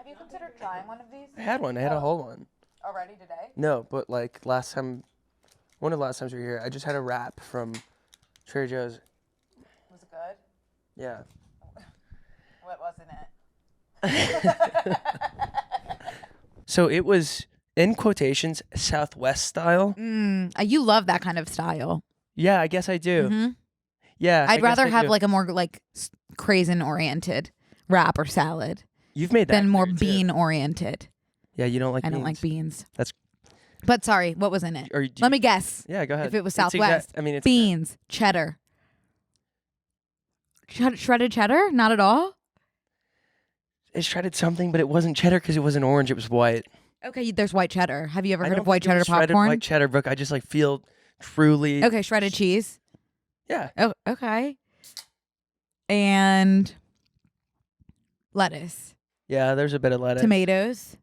Have you considered trying one of these? I had one. I had a whole one. Already today? No, but like last time, one of the last times we were here, I just had a wrap from Trader Joe's. Was it good? Yeah. What wasn't it? So it was, in quotations, Southwest style. You love that kind of style. Yeah, I guess I do. Mm-hmm. Yeah. I'd rather have like a more like craisin oriented wrap or salad You've made that than more clear, too. bean oriented. Yeah, you don't like I beans. don't like beans. That's. But sorry, what was in it? Or Let me guess. Yeah, go ahead. If it was It's Southwest, it's beans, cheddar. Shredded cheddar? Not at all? It shredded something, but it wasn't cheddar because it wasn't orange. It was white. Okay, there's white cheddar. Have you ever I heard don't of white think it cheddar was shredded popcorn? white cheddar, Brooke. I just like feel truly. Okay, shredded cheese. Yeah. Oh, okay. And lettuce. Yeah, there's a bit of lettuce. Tomatoes.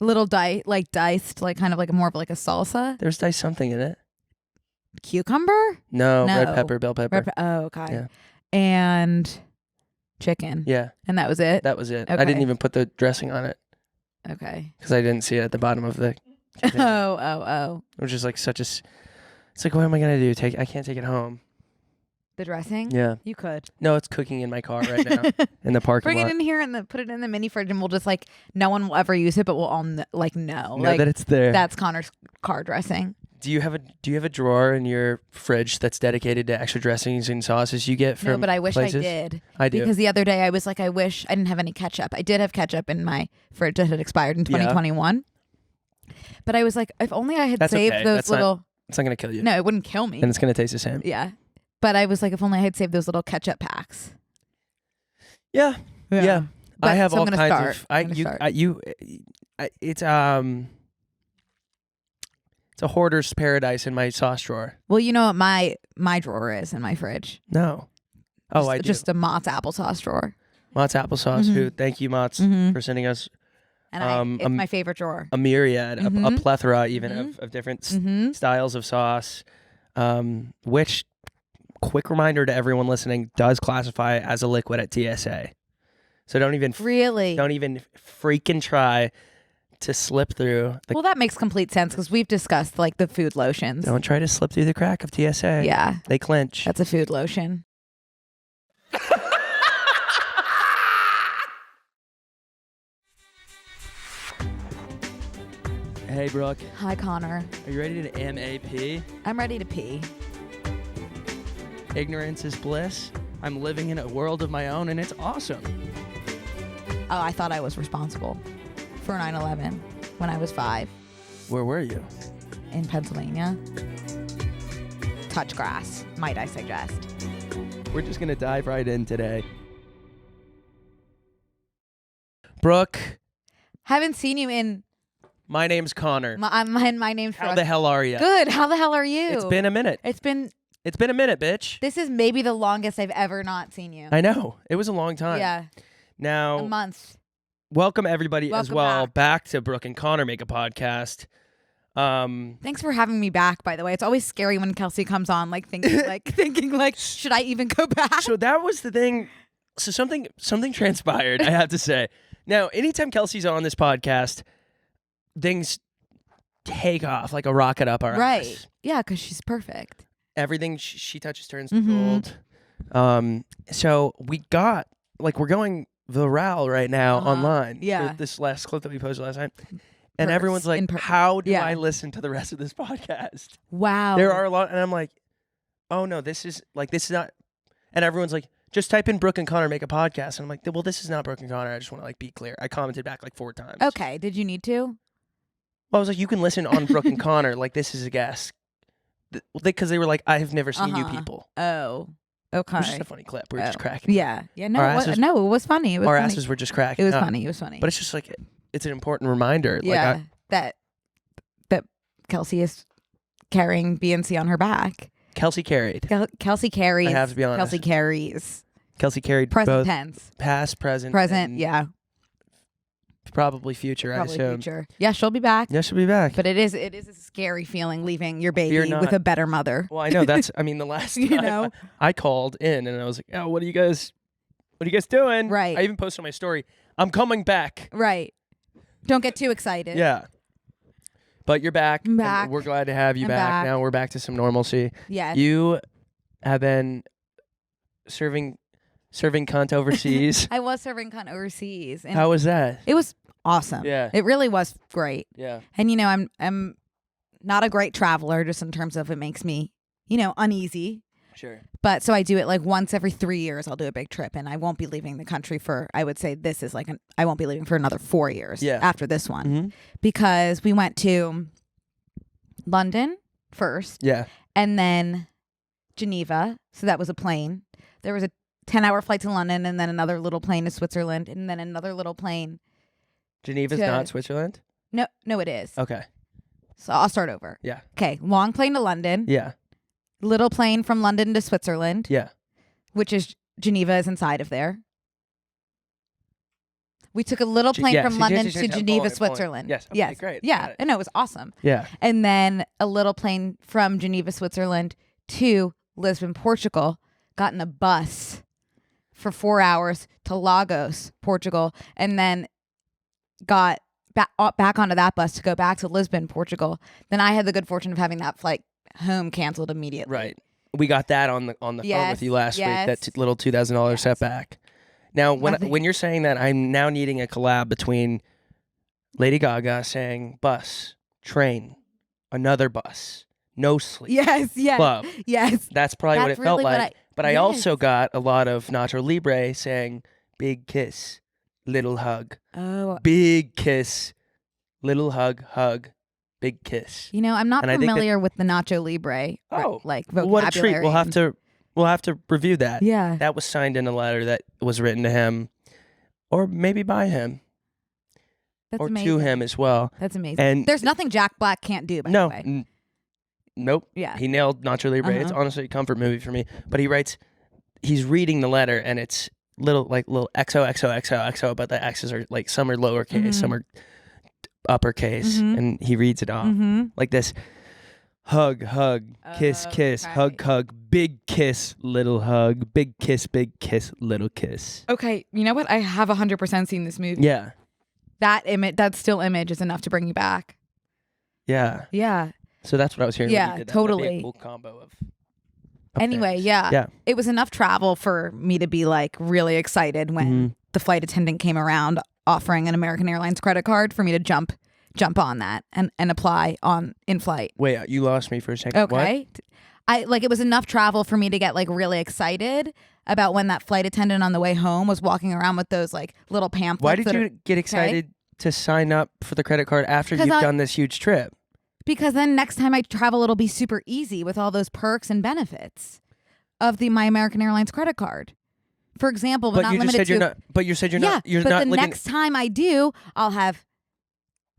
Little diced, like kind of like more of like a salsa. There's diced something in it. Cucumber? No, No. red pepper, bell pepper. Oh, okay. Yeah. And chicken. Yeah, And that was it? that was it. I Okay. didn't even put the dressing on it Okay. because I didn't see it at the bottom of the. Oh. Which is like such a. It's like, what am I gonna do? I can't take it home. The dressing? Yeah. You could. No, it's cooking in my car right now in the parking Bring lot. it in here and put it in the mini fridge, and we'll just like no one will ever use it, but we'll all know Know like that it's there. that's Connor's car dressing. Do you have a drawer in your fridge that's dedicated to extra dressings and sauces you get from No, but I wish places? I did. I do. Because the other day I was like, I wish I didn't have any ketchup. I did have ketchup in my fridge that had expired in Yeah. 2021. But I was like, if only I had That's saved okay. those That's not- little. It's not gonna kill you. No, it wouldn't kill me. And it's gonna taste the same. Yeah. But I was like, if only I had saved those little ketchup packs. Yeah. Yeah. But- I have so I'm all gonna kinds start. of. I'm gonna start. It's a hoarder's paradise in my sauce drawer. Well, you know what my drawer is in my fridge? No. Oh, I do. Just a Mott's applesauce drawer. Mott's applesauce. Mhm. Who? Thank you, Mott's, Mhm. for sending us And it's my favorite drawer. a myriad, a Mhm. plethora, even Mhm. of different Mm-hmm. styles of sauce. Which, quick reminder to everyone listening, does classify as a liquid at TSA. So don't even Really? freaking try to slip through. Well, that makes complete sense because we've discussed like the food lotions. Don't try to slip through the crack of TSA. Yeah, They clinch. that's a food lotion. Hey, Brooke. Hi, Connor. Are you ready to MAP? I'm ready to pee. Ignorance is bliss. I'm living in a world of my own, and it's awesome. Oh, I thought I was responsible for 9/11 when I was 5 Where were you? in Pennsylvania. Touch grass, might I suggest. We're just gonna dive right in today. Brooke, Haven't seen you in my name's Connor. my name's How the hell are you? Good. How the hell are you? It's been a minute. It's been. It's been a minute, bitch. This is maybe the longest I've ever not seen you. I know. It was a long time. Yeah, a Now, month. welcome everybody as Welcome well back. to Brooke and Connor Make a Podcast. Thanks for having me back. By the way, it's always scary when Kelsey comes on, like thinking like, should I even go back? So that was the thing. So something transpired, I have to say. Now, anytime Kelsey's on this podcast, things take off like a rocket up our Right. ass. Yeah, because she's perfect. Everything she touches turns to Mhm. gold. So we're going viral right now Uh-huh. online. Yeah. For this last clip that we posted last night. And Pers- everyone's like, in per- how do yeah. I listen to the rest of this podcast? Wow. There are a lot, and I'm like, oh no, this is not. And everyone's like, just type in Brooke and Connor Make a Podcast. And I'm like, well, this is not Brooke and Connor. I just want to be clear. I commented back 4 times. Okay. Did you need to? Well, I was like, you can listen on Brooke and Connor. This is a guest. Because they were like, I have never seen you Uh-huh. people. Oh. It Okay. was just a funny clip. We were just Oh. cracking. Yeah. Yeah. No. Our It was, asses- no. It was funny. It was Our funny. asses were just cracking. It was up. funny. It was funny. But it's just it's an important reminder. yeah. that Kelsey is carrying BNC on her back. Kelsey carried. Kelsey carries. I have to be honest. Kelsey carries. Kelsey carried Present both tense. past, present, Present. and Yeah. probably future. Probably I assume. future. Yeah, she'll be back. Yeah, she'll be back. But it is a scary feeling leaving your You're baby not- with a better mother. Well, I know that's. I mean, the last time You know? I called in and I was like, "Oh, what do you guys? What are you guys doing? Right. I even posted on my story. I'm coming back. Right. Don't get too excited. Yeah. But you're back. I'm back. And we're glad to have you I'm back. back. Now we're back to some normalcy. Yes. You have been serving cunt overseas. I was serving cunt overseas. And How was that? it was awesome. Yeah. It really was great. Yeah. And, I'm not a great traveler just in terms of it makes me, uneasy. Sure. But so I do it like once every 3 years. I'll do a big trip, and I won't be leaving the country for. I would say this is I won't be leaving for another 4 years. Yeah. After this one, Mm-hmm. because we went to London first, Yeah. and then Geneva. So that was a plane. There was a 10-hour flight to London, and then another little plane to Switzerland, and then another little plane. Geneva's To- not Switzerland? No, it is. Okay. So I'll start over. Yeah. Okay, long plane to London. Yeah. Little plane from London to Switzerland. Yeah. Which is Geneva is inside of there. We took a little plane yeah, from so London yes, to yes, I'm Geneva, following. Switzerland. Yes. Okay, Yes. great. Yeah. Got it. And no, it was awesome. Yeah. And then a little plane from Geneva, Switzerland to Lisbon, Portugal. Got in a bus for 4 hours to Lagos, Portugal, and then got back onto that bus to go back to Lisbon, Portugal. Then I had the good fortune of having that flight home canceled immediately. Right. We got that on the phone Yes, with you last week. yes. That little $2,000 Yes. setback. Now, Nothing. when you're saying that, I'm now needing a collab between Lady Gaga saying bus, train, another bus, no sleep, Yes, yes, club. yes. That's probably what it That's felt really what like. I- But I yes. also got a lot of Nacho Libre saying big kiss, little hug, Oh, big kiss, little hug, hug, big kiss. I'm not And I think that- familiar with the Nacho Libre. Oh, like Well, vocabulary. what a treat! We'll have to review that. Yeah, That was signed in a letter that was written to him, or maybe by him, that's or amazing. to him as well. That's amazing. And There's nothing Jack Black can't do. By no, the way. nope. Yeah. He nailed Nacho Libre. It's Uh-huh. honestly a comfort movie for me. But he writes, he's reading the letter, and it's little XOXOXOXO, but the X's are like some are lowercase, Mhm. some are uppercase, Mhm. and he reads it off Mm-hmm. like this: hug, hug, kiss, kiss, hug, Okay. hug, big kiss, little hug, big kiss, little kiss. Okay, you know what? I have 100% seen this movie. Yeah, That image, that still image, is enough to bring you back. yeah. Yeah. So that's what I was hearing. Yeah, when you did that. That'd be totally. a cool combo of. Anyway, yeah. Yeah. It was enough travel for me to be like really excited when Mhm. the flight attendant came around offering an American Airlines credit card for me to jump on that and apply on in flight. Wait, you lost me for a second. What? Okay. It was enough travel for me to get like really excited about when that flight attendant on the way home was walking around with those like little pamphlets. Why did that you are- get excited to sign up for the credit card after 'Cause you've done this huge trip? Because then next time I travel, it'll be super easy with all those perks and benefits of my American Airlines credit card. For example, but not you just limited said to. you're not. But you said you're yeah, not. You're but not the living. next time I do, I'll have.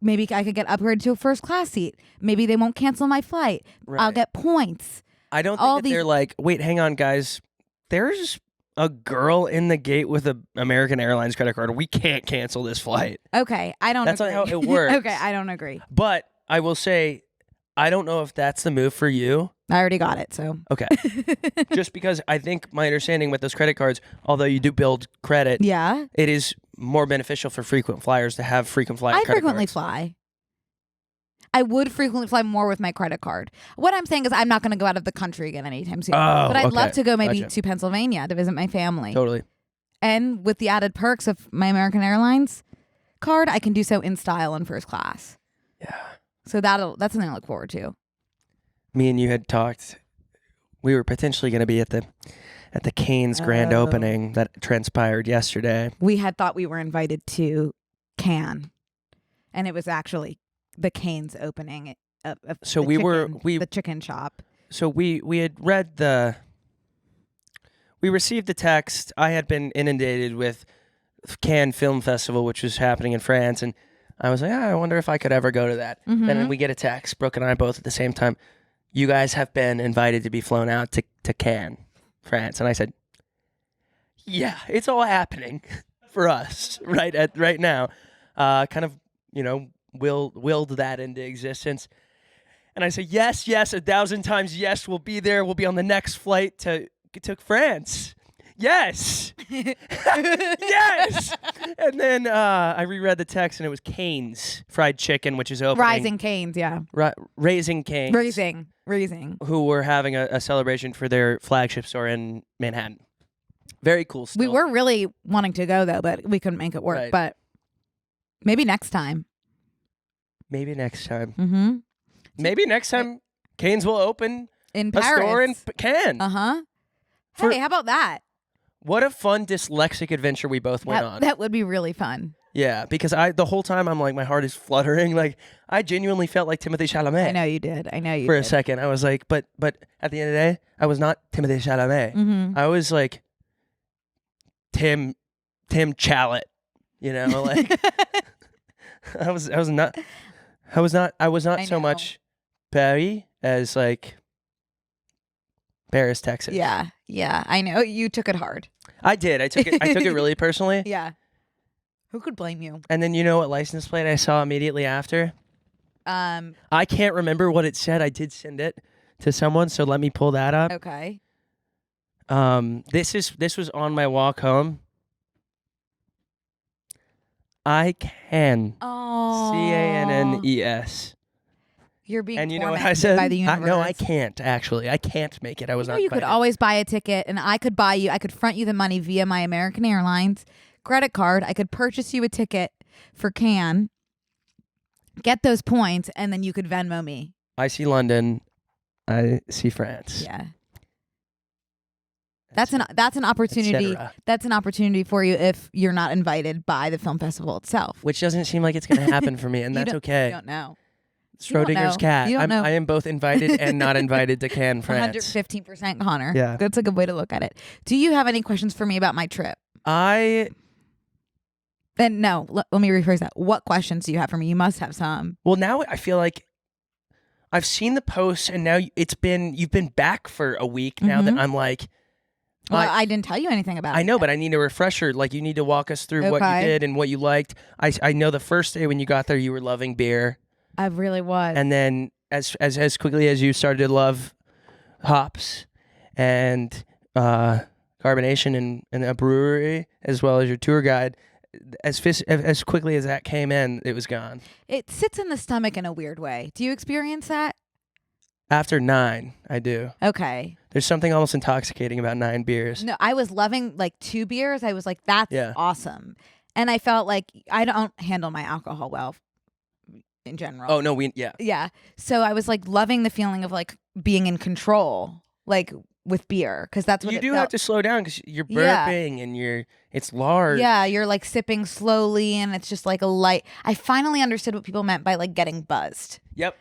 Maybe I could get upgraded to a first class seat. Maybe they won't cancel my flight. I'll Right. get points. I don't all think that these- they're like. Wait, hang on, guys. There's a girl in the gate with an American Airlines credit card. We can't cancel this flight. Okay, I don't. That's not agree. how it works. Okay, I don't agree. But I will say, I don't know if that's the move for you. I already got it. So. Okay. Just because I think my understanding with those credit cards, although you do build credit, Yeah, it is more beneficial for frequent flyers to have frequent flyer I credit frequently cards. fly. I would frequently fly more with my credit card. What I'm saying is I'm not going to go out of the country again anytime soon. Oh, but I'd okay. love to go maybe Gotcha. to Pennsylvania to visit my family. Totally. And with the added perks of my American Airlines card, I can do so in style and first class. Yeah. So that's something I look forward to. Me and you had talked. We were potentially going to be at the Canes grand Oh. opening that transpired yesterday. We had thought we were invited to Cannes, and it was actually the Canes opening of So the we chicken shop. So we had read we received the text. I had been inundated with Cannes Film Festival, which was happening in France, and I was like, I wonder if I could ever go to that. Mhm. Then we get a text, Brooke and I both at the same time. You guys have been invited to be flown out to Cannes, France, and I said, yeah, it's all happening for us right now. Kind of, willed that into existence. And I said, yes, 1,000 times yes, we'll be there. We'll be on the next flight to France. Yes. Yes. And then I reread the text, and it was Cane's Fried Chicken, which is opening. Rising Canes, yeah. Raising Cane's. Raising. Who were having a celebration for their flagship store in Manhattan. Very cool stuff. We were really wanting to go, though, but we couldn't make it work. Right. But maybe next time. Maybe next time. Mm-hmm. Maybe next time Cane's will open In a Paris. store in Cannes. Uh-huh. For- Hey, how about that? What a fun dyslexic adventure we both went on. That would be really fun. Yeah, because the whole time I'm like, my heart is fluttering. Like, I genuinely felt like Timothée Chalamet. I know you did. For a second, I was like, but at the end of the day, I was not Timothée Chalamet. Mm-hmm. I was like Tim Chalet. You know, like I was not I so know. much Paris as like Paris, Texas. Yeah. I know. You took it hard. I did. I took it really personally. Yeah. Who could blame you? And then you know what license plate I saw immediately after? I can't remember what it said. I did send it to someone, so let me pull that up. Okay. This was on my walk home. I can. Oh. Cannes. You're being And you know what tormented I said? by the universe. No, I can't actually. I can't make it. I was You not know, you could invited. always buy a ticket, and I could front you the money via my American Airlines credit card. I could purchase you a ticket for Cannes, get those points, and then you could Venmo me. I see London. I see France. Yeah. That's an opportunity. cetera. That's an opportunity for you if you're not invited by the film festival itself. Which doesn't seem like it's going to happen for me, and You that's don't- okay. You don't know. Schrodinger's know. cat. You don't know. I am both invited and not invited to Cannes, France. 115% Connor. Yeah. That's a good way to look at it. Do you have any questions for me about my trip? Then No, let me rephrase that. What questions do you have for me? You must have some. well, now I feel like I've seen the posts, and now you've been back for a week now that I'm like, Well, I didn't tell you anything about it. I know, but I need a refresher. Like, you need to walk us through what you Okay. did and what you liked. I know the first day when you got there, you were loving beer, I really was. and then as quickly as you started to love hops and carbonation and a brewery, as well as your tour guide, as quickly as that came in, it was gone. It sits in the stomach in a weird way. Do you experience that? After 9, I do. Okay. There's something almost intoxicating about 9 beers. No, I was loving like 2 beers. I was like, that's Yeah. awesome. And I felt like I don't handle my alcohol well in general. Oh no, yeah. Yeah. So I was like loving the feeling of like being in control, like with beer, because that's what You it do felt. have to slow down because you're Yeah. burping and it's large. Yeah, you're like sipping slowly, and it's just like a light. I finally understood what people meant by like getting buzzed. Yep.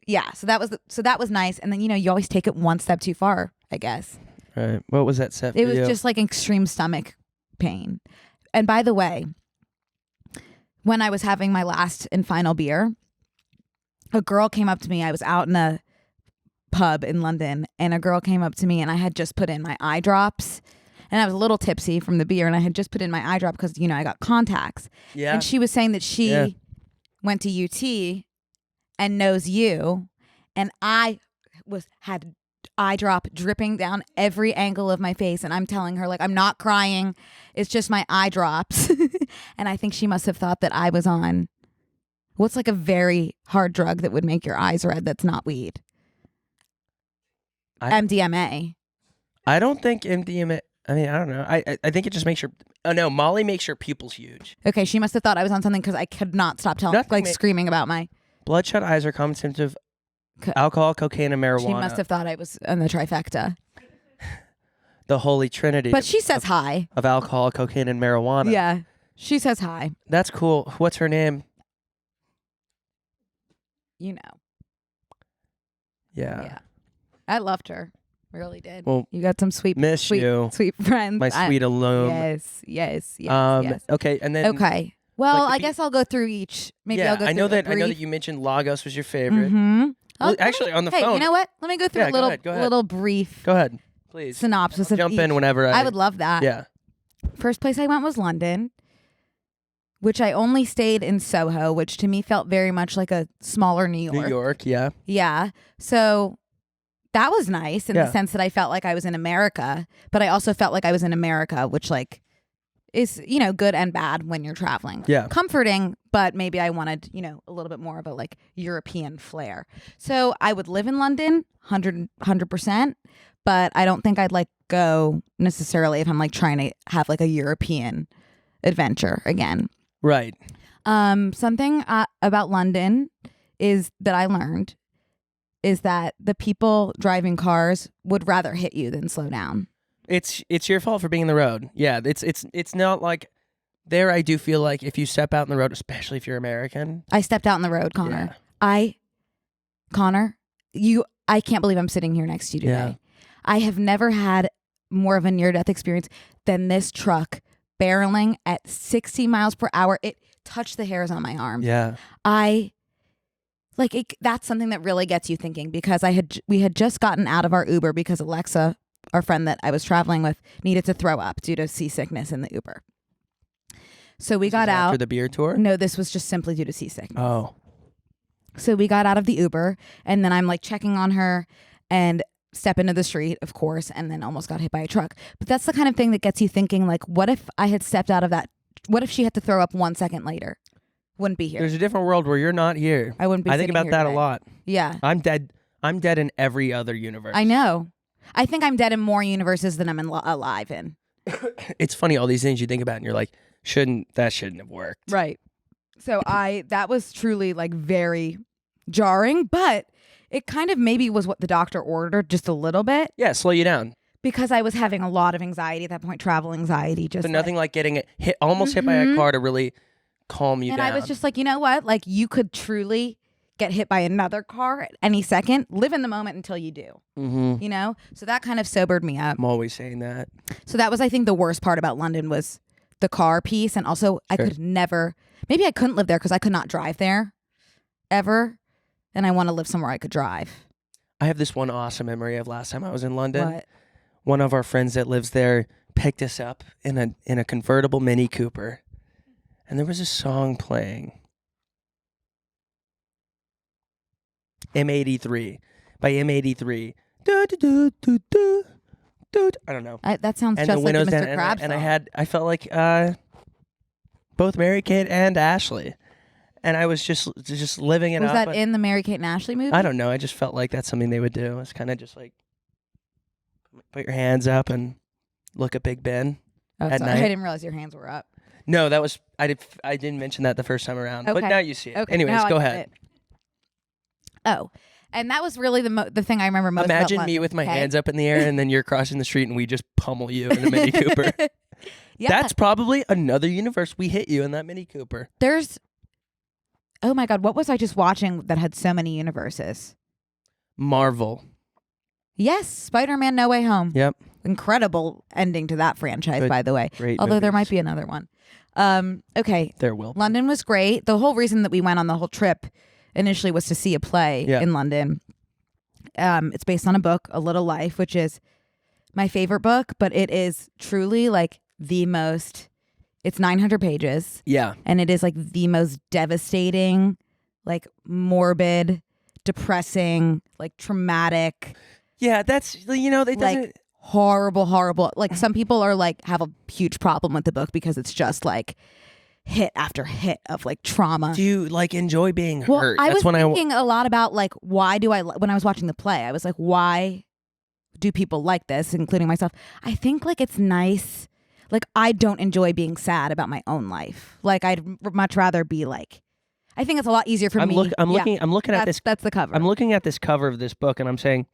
Yeah, so that was nice. And then you always take it one step too far, I guess. Right. What was that set? It for was you? just like extreme stomach pain. And by the way, when I was having my last and final beer, a girl came up to me. I was out in a pub in London, and a girl came up to me, and I had just put in my eye drops, and I was a little tipsy from the beer, and I had just put in my eye drop because I got contacts. Yeah. And she was saying that she Yeah. went to UT and knows you, and I had eye drop dripping down every angle of my face, and I'm telling her like, I'm not crying, it's just my eye drops. And I think she must have thought that I was on what's like a very hard drug that would make your eyes red that's not weed. MDMA. I don't think MDMA. I mean, I don't know. I think it just makes your. Oh no, Molly makes your pupils huge. Okay, she must have thought I was on something because I could not stop screaming about my. Bloodshot eyes are common symptoms of alcohol, cocaine, and marijuana. She must have thought I was on the trifecta. The holy trinity. But she says hi. Of alcohol, cocaine, and marijuana. Yeah, she says hi. That's cool. What's her name? You know. Yeah. Yeah. I loved her. Really did. Well, you got some sweet you. sweet friends. My sweet alone. Yes. Okay, and then. Okay. Well, like, I guess I'll go through each. Maybe yeah, I'll go through I know a that brief. you mentioned Lagos was your favorite. Mm-hmm. Well, actually, on the hey, phone. you know what? Let me go through Yeah, a go ahead, go ahead. little brief Go ahead, please. synopsis of Jump each. in whenever I would love that. Yeah. First place I went was London, which I only stayed in Soho, which to me felt very much like a smaller New York. New York, yeah. Yeah. So that was nice in Yeah. the sense that I felt like I was in America, but I also felt like I was in America, which like is, you know, good and bad when you're traveling. Yeah. Comforting, but maybe I wanted, you know, a little bit more of a like European flair. So I would live in London 100%, but I don't think I'd like go necessarily if I'm like trying to have like a European adventure again. Right. Something about London is that I learned is that the people driving cars would rather hit you than slow down. It's your fault for being in the road. Yeah, it's not like there. I do feel like if you step out in the road, especially if you're American. I stepped out in the road, Connor. Yeah. Connor, I can't believe I'm sitting here next to you today. Yeah. I have never had more of a near-death experience than this truck barreling at 60 miles per hour. It touched the hairs on my arm. Yeah. That's something that really gets you thinking because we had just gotten out of our Uber because Alexa, our friend that I was traveling with, needed to throw up due to seasickness in the Uber. So we got out. After the beer tour? No, this was just simply due to seasickness. Oh. So we got out of the Uber and then I'm like checking on her and step into the street, of course, and then almost got hit by a truck. But that's the kind of thing that gets you thinking, like, what if I had stepped out of that? What if she had to throw up 1 second later? Wouldn't be here. There's a different world where you're not here. I wouldn't be. I think sitting about here that today. a lot. Yeah. I'm dead. I'm dead in every other universe. I know. I think I'm dead in more universes than I'm alive in. It's funny, all these things you think about and you're like, shouldn't have worked. Right. So that was truly like very jarring, but it kind of maybe was what the doctor ordered just a little bit Yeah, slow you down. because I was having a lot of anxiety at that point, travel anxiety. Just But nothing like getting almost hit by a car to really calm you and down. I was just like, you know what? Like you could truly get hit by another car at any second. Live in the moment until you do. Mm-hmm. You know? So that kind of sobered me up. I'm always saying that. So that was, I think, the worst part about London was the car piece. And also I could never, maybe I couldn't live there because I could not drive there ever. And I want to live somewhere I could drive. I have this one awesome memory of last time I was in London. What? One of our friends that lives there picked us up in a convertible Mini Cooper. And there was a song playing. M83 by M83. Do, do, do, do, do, do. I don't know. That sounds And just the like a windows Mr. down, Krabs and song. I felt like both Mary Kate and Ashley, and I was just living it Was up. that in the Mary Kate and Ashley movie? I don't know. I just felt like that's something they would do. It's kind of just like put your hands up and look at Big Ben. Oh, at sorry. night. I didn't realize your hands were up. No, that was I didn't mention that the first time around, but Okay. now you see it. Okay, Anyways, now I go get ahead. it. Oh, and that was really the thing I remember most. Imagine about me London, with my okay? hands up in the air, and then you're crossing the street, and we just pummel you in a Mini Cooper. Yeah, That's probably another universe. We hit you in that Mini Cooper. there's. Oh my God, what was I just watching that had so many universes? Marvel. Yes, Spider-Man: No Way Home. Yep. Incredible ending to that franchise, Good. by the way. Great. Although there might movies. be another one. Okay, There will. be. London was great. The whole reason that we went on the whole trip initially was to see a play Yeah. in London. It's based on a book, A Little Life, which is my favorite book, but it is truly like the most. It's 900 pages, Yeah. and it is like the most devastating, like morbid, depressing, like traumatic, Yeah, that's it doesn't. like horrible. Like some people are like have a huge problem with the book because it's just like hit after hit of like trauma. Do you like enjoy being Well, hurt? I That's was when thinking a lot about like why do I when I was watching the play, I was like, why do people like this, including myself? I think like it's nice. Like I don't enjoy being sad about my own life. Like I'd much rather be like. I think it's a lot easier for I'm me. looking at this. That's the cover. I'm looking at this cover of this book, and I'm saying,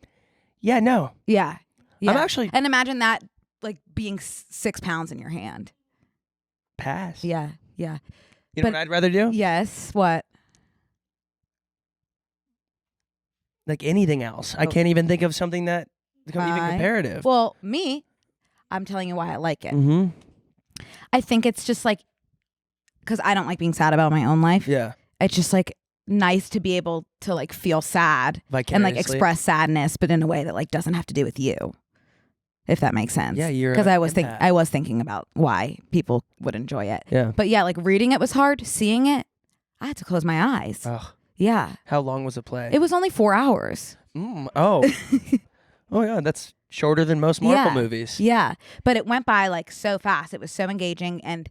yeah, no. Yeah. I'm actually And imagine that like being 6 pounds in your hand. pass. Yeah. Yeah. You know but- what I'd rather do? Yes. What? Like anything else. I Oh. can't even think of something that becomes even Why? comparative. Well, me, I'm telling you why I like it. Mm-hmm. I think it's just like, because I don't like being sad about my own life. Yeah. It's just like nice to be able to like feel sad Vicariously. and like express sadness, but in a way that like doesn't have to do with you. If that makes sense. Yeah, you're because an I was thinking about why people would enjoy it. Yeah. But yeah, like reading it was hard. Seeing it, I had to close my eyes. Ugh. Yeah. How long was the play? It was only 4 hours. Oh. Oh, yeah. That's shorter than most Marvel Yeah. movies. Yeah. But it went by like so fast. It was so engaging. And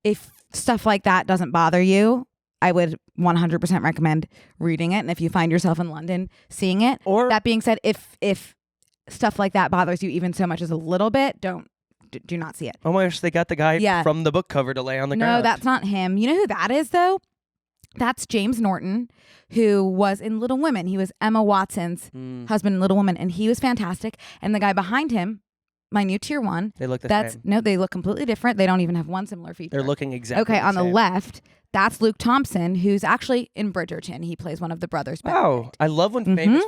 if stuff like that doesn't bother you, I would 100% recommend reading it. And if you find yourself in London, seeing it. Or That being said, if stuff like that bothers you even so much as a little bit, do not see it. oh my gosh, they got the guy Yeah. from the book cover to lay on the No, ground. that's not him. You know who that is though? That's James Norton, who was in Little Women. He was Emma Watson's husband in Little Women, and he was fantastic. And the guy behind him, my new tier one, They look the that's same. no, they look completely different. They don't even have one similar feature. They're looking exactly okay. On the same. left, that's Luke Thompson, who's actually in Bridgerton. He plays one of the brothers. Wow. I love when famous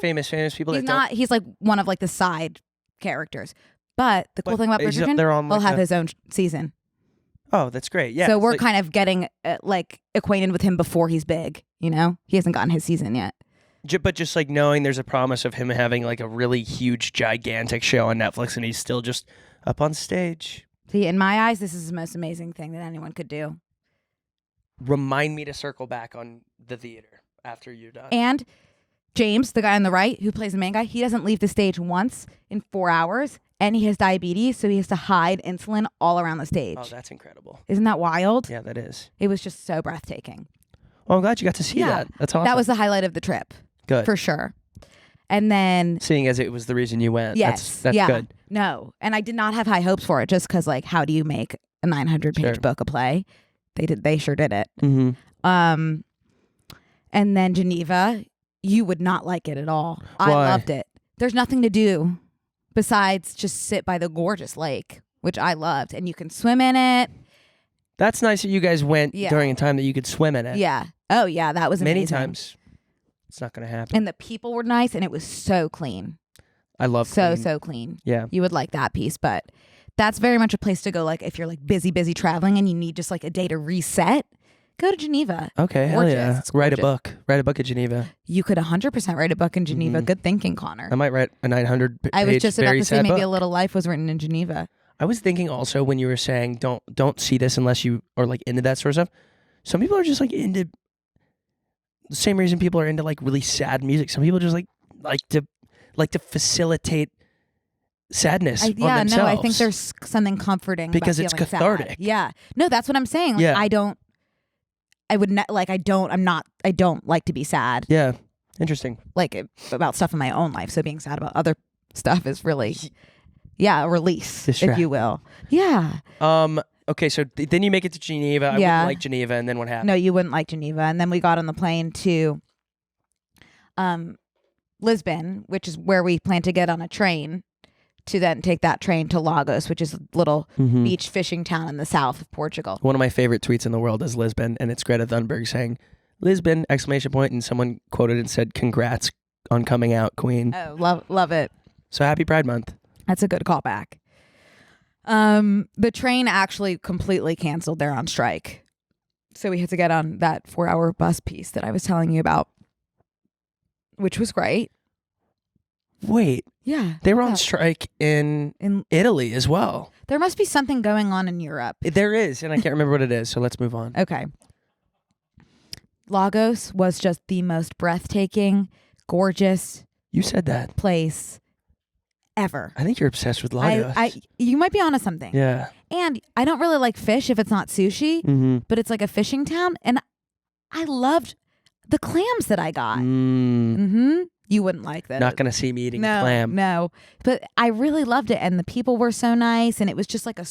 people He's that not. He's like one of like the side characters. But the cool But thing about is it- Bridgerton, they're on, he'll like, have the- his own season. Oh, that's great. Yeah. So it's we're like- kind of getting like acquainted with him before he's big. You know, he hasn't gotten his season yet. But just like knowing there's a promise of him having like a really huge, gigantic show on Netflix, and he's still just up on stage. See, in my eyes, this is the most amazing thing that anyone could do. Remind me to circle back on the theater after you're done. And James, the guy on the right who plays the main guy, he doesn't leave the stage once in 4 hours, and he has diabetes, so he has to hide insulin all around the stage. Oh, that's incredible. Isn't that wild? Yeah, that is. It was just so breathtaking. Well, I'm glad you got to see Yeah. that. That's awesome. That was the highlight of the trip, good. for sure. And then, Seeing as it was the reason you went. yes, That's yeah, good. no, and I did not have high hopes for it, just because, like, how do you make a 900-page Sure. book a play? They sure did it. Mm-hmm. And then Geneva, you would not like it at all. I Why? loved it. There's nothing to do besides just sit by the gorgeous lake, which I loved, and you can swim in it. That's nice that you guys went Yeah. during a time that you could swim in it. Yeah. Oh yeah, that was Many amazing. times. It's not going to happen. And the people were nice, and it was so clean, I love so clean. clean. Yeah. You would like that piece, but that's very much a place to go. Like if you're like busy traveling and you need just like a day to reset, go to Geneva. Okay, hell Gorgeous. yeah. It's Write a gorgeous. book. Write a book at Geneva. You could 100% write a book in Geneva. Mhm. Good thinking, Connor. I might write a 900 page I was just about very to say sad maybe book. A Little Life was written in Geneva. I was thinking also when you were saying don't see this unless you are like into that sort of stuff. Some people are just like into the same reason people are into like really sad music. Some people just like to facilitate sadness on Yeah, themselves. no, I think there's something comforting about Because it's feeling sad. cathartic. Yeah, no, that's what I'm saying. Like, Yeah. I don't like to be sad, Yeah, interesting. like about stuff in my own life. So being sad about other stuff is really, a release, if Distract. you will. Yeah. Okay, so then you make it to Geneva. I Yeah. wouldn't like Geneva, and then what happened? No, you wouldn't like Geneva. And then we got on the plane to Lisbon, which is where we plan to get on a train to then take that train to Lagos, which is a little Mhm. beach fishing town in the south of Portugal. One of my favorite tweets in the world is Lisbon, and it's Greta Thunberg saying, "Lisbon!" ! And someone quoted and said, "Congrats on coming out, Queen." Oh, love it. So happy Pride Month. That's a good callback. The train actually completely canceled. They're on strike. So we had to get on that 4-hour bus piece that I was telling you about, which was great. Wait, Yeah. they were on Yeah. strike in In Italy as well. there must be something going on in Europe. There is, and I can't remember what it is, so let's move on. Okay. Lagos was just the most breathtaking, gorgeous You said that. place ever. I think you're obsessed with Lagos. You might be onto something. Yeah. And I don't really like fish if it's not sushi, Mm-hmm. but it's like a fishing town, and I loved the clams that I got. You wouldn't like that. Not going to see me eating No, clam. no. But I really loved it, and the people were so nice, and it was just like a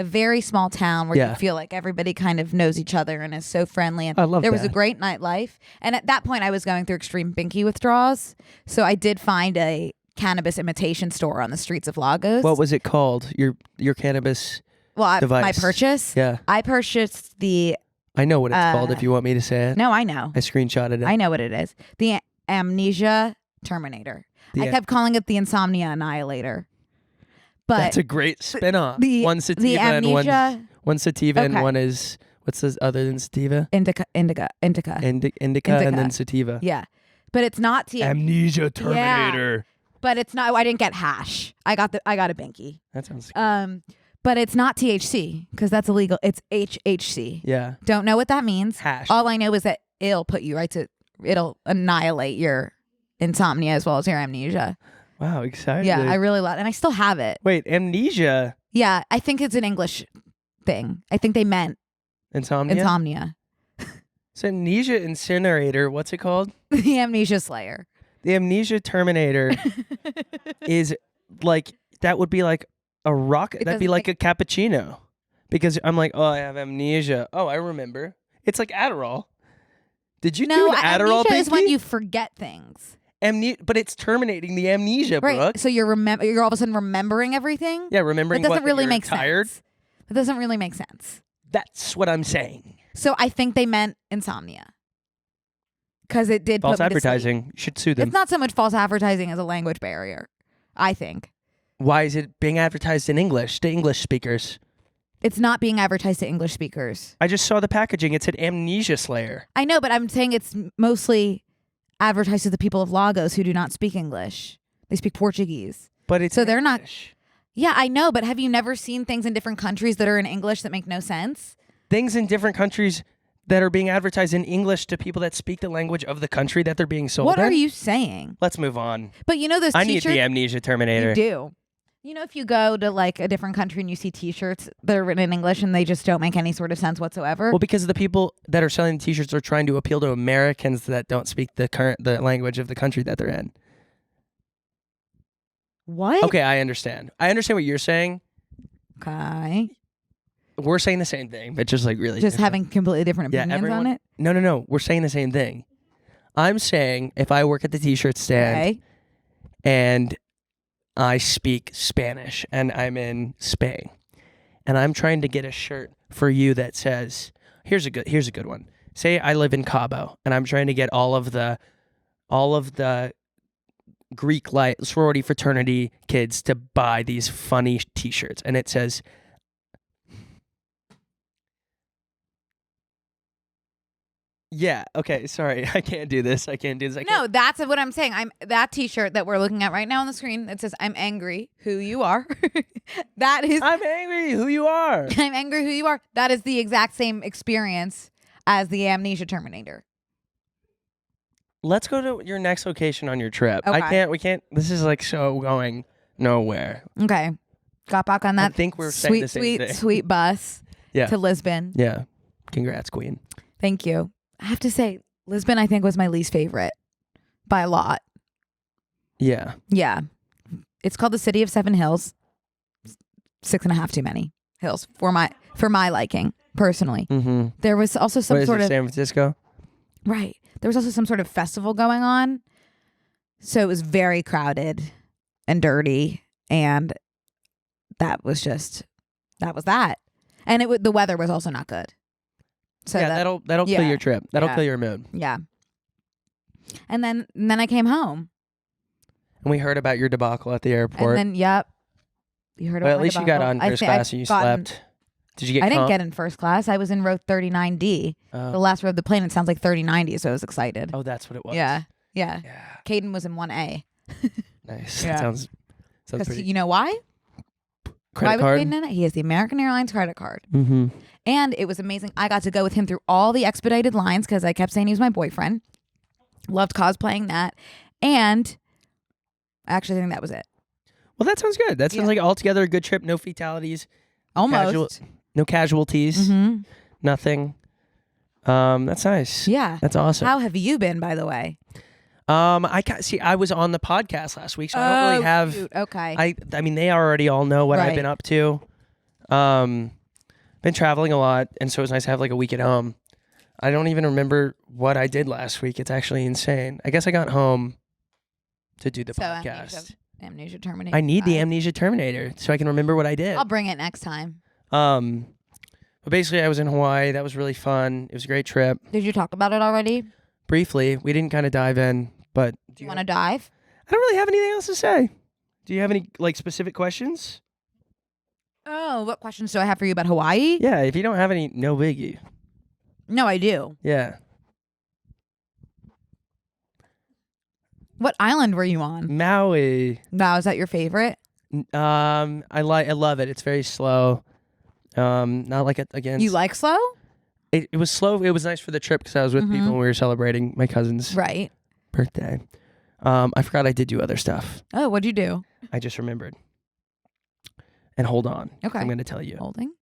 very small town where Yeah. you feel like everybody kind of knows each other and is so friendly. And I love there was a that. great nightlife, and at that point, I was going through extreme binky withdrawals, so I did find a cannabis imitation store on the streets of Lagos. What was it called? Your cannabis? My my purchase. Yeah. I purchased the. I know what it's called if you want me to say it. No, I know. I screenshotted it. I know what it is. The Amnesia Terminator. I Yeah. kept calling it the Insomnia Annihilator. But That's a great spin-off. the- One the sativa and Amnesia one sativa and Okay. one is, what's this other than sativa? Indica. Indica and then sativa. Yeah. But it's not Amnesia Terminator. but it's not I didn't get hash. I got a binky. That sounds But it's not THC because that's illegal. It's HHC. yeah. Don't know what that means. Hash. All I know is that it'll annihilate your Insomnia as well as your Amnesia. Wow, excited. Yeah, I really love it. And I still have it. Wait, Amnesia, Yeah, I think it's an English thing. I think they meant Insomnia? Insomnia. It's Amnesia Incinerator. What's it called? The Amnesia Slayer. The Amnesia Terminator is like, that would be like a rock. That'd be doesn't like a cappuccino. Because I'm like, oh, I have amnesia. Oh, I remember. It's like Adderall. Did you do No, an Adderall, amnesia is when Pinky? you forget things. But it's terminating the amnesia, Right. Brooke. So you're all of a sudden remembering everything? Yeah, remembering That doesn't what, really you're make tired. sense. That doesn't really make sense. That's what I'm saying. So I think they meant insomnia. Because it did False put me to sleep. advertising. You should sue them. It's not so much false advertising as a language barrier, I think. Why is it being advertised in English to English speakers? It's not being advertised to English speakers. I just saw the packaging. It said Amnesia Slayer. I know, but I'm saying it's mostly advertised to the people of Lagos who do not speak English. They speak Portuguese. But it's So they're not- English. Yeah, I know, but have you never seen things in different countries that are in English that make no sense? Things in different countries that are being advertised in English to people that speak the language of the country that they're being sold What in? are you saying? Let's move on. But you know those I need t-shirts? the Amnesia Terminator. You do. You know, if you go to like a different country and you see t-shirts that are written in English and they just don't make any sort of sense whatsoever. Well, because the people that are selling the t-shirts are trying to appeal to Americans that don't speak the language of the country that they're in. What? Okay, I understand. I understand what you're saying. Okay. We're saying the same thing, but just like really Just different. having completely different Yeah, opinions everyone- on it. No. We're saying the same thing. I'm saying if I work at the t-shirt stand Okay. and I speak Spanish and I'm in Spain and I'm trying to get a shirt for you that says, here's a good one. Say I live in Cabo and I'm trying to get all of the Greek light sorority fraternity kids to buy these funny t-shirts and it says Yeah, okay, sorry. I can't do this. I can't. No, that's what I'm saying. I'm that t-shirt that we're looking at right now on the screen. It says "I'm angry, who you are." That is I'm angry who you are. I'm angry, who you are. That is the exact same experience as the Amnesia Terminator. Let's go to your next location on your trip. Okay. We can't. This is like so going nowhere. Okay, got back on that. I think we're saying sweet, the same sweet, thing. sweet bus Yeah. to Lisbon. Yeah. Congrats, Queen. Thank you. I have to say, Lisbon, I think was my least favorite by a lot. Yeah. Yeah, it's called the City of Seven Hills. 6.5 too many hills for my liking personally. Mm-hmm. There was also some What is sort it, of San Francisco? right. There was also some sort of festival going on, so it was very crowded and dirty, and that was that. And the weather was also not good. So yeah, that'll kill yeah. your trip. That'll Yeah. kill your mood. yeah. And then I came home, And we heard about your debacle at the airport. and then yep, you heard. But about at my least you got debacle. on I first think I've class and you gotten- slept. Did you get? I didn't comp? get in first class. I was in row 39D. Oh. The last row of the plane. It sounds like 3090, so I was excited. Oh, that's what it was. Yeah. Yeah. Caden was in 1A. Nice. Yeah. That sounds Because pretty. you know why? Credit why card. was Caden in it? He has the American Airlines credit card. Mm-hmm. And it was amazing. I got to go with him through all the expedited lines because I kept saying he was my boyfriend. Loved cosplaying that. And I actually think that was it. Well, that sounds good. That sounds Yeah. like altogether a good trip. No fatalities. Almost. No casualties. hmm Nothing. That's nice. Yeah. That's awesome. How have you been, by the way? I was on the podcast last week, so I don't really have. Shoot. Okay. I mean, they already all know what I've Right. been up to. Been traveling a lot, and so it's nice to have like a week at home. I don't even remember what I did last week. It's actually insane. I guess I got home to do the So, podcast. Amnesia Terminator. I need the Amnesia Terminator so I can remember what I did. I'll bring it next time. But basically, I was in Hawaii. That was really fun. It was a great trip. Did you talk about it already? Briefly, we didn't kind of dive in, but Do you want to dive? I don't really have anything else to say. Do you have any like specific questions? Oh, what questions do I have for you about Hawaii? Yeah, if you don't have any, no biggie. No, I do. Yeah. What island were you on? Maui. Wow, is that your favorite? I love it. It's very slow. Not like against. You like slow? It was slow. It was nice for the trip because I was with people and we were celebrating my cousin's Right. birthday. I forgot I did do other stuff. Oh, what'd you do? I just remembered. And hold on. 'Cause Okay. I'm going to tell you. Holding.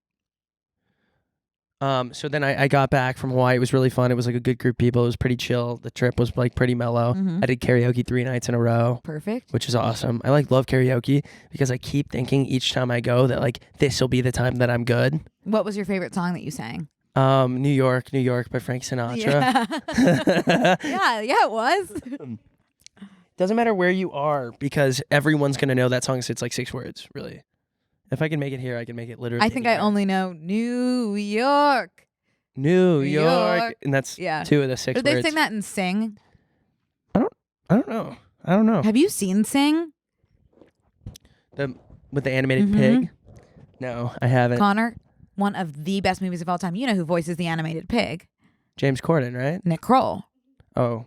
So then I got back from Hawaii. It was really fun. It was like a good group of people. It was pretty chill. The trip was like pretty mellow. Mhm. I did karaoke 3 nights in a row, Perfect. which is awesome. I love karaoke because I keep thinking each time I go that like this will be the time that I'm good. What was your favorite song that you sang? New York by Frank Sinatra. Yeah, it was. Doesn't matter where you are because everyone's gonna know that song. So it's like 6 words, really. If I can make it here, I can make it literally. I think I only know New York. New New York, York. and that's Yeah. 2 of the 6 Did words. they sing that in Sing? I don't know. Have you seen Sing, With the animated Mhm. pig? No, I haven't. Connor? One of the best movies of all time. You know who voices the animated pig? James Corden, right? Nick Kroll. Oh,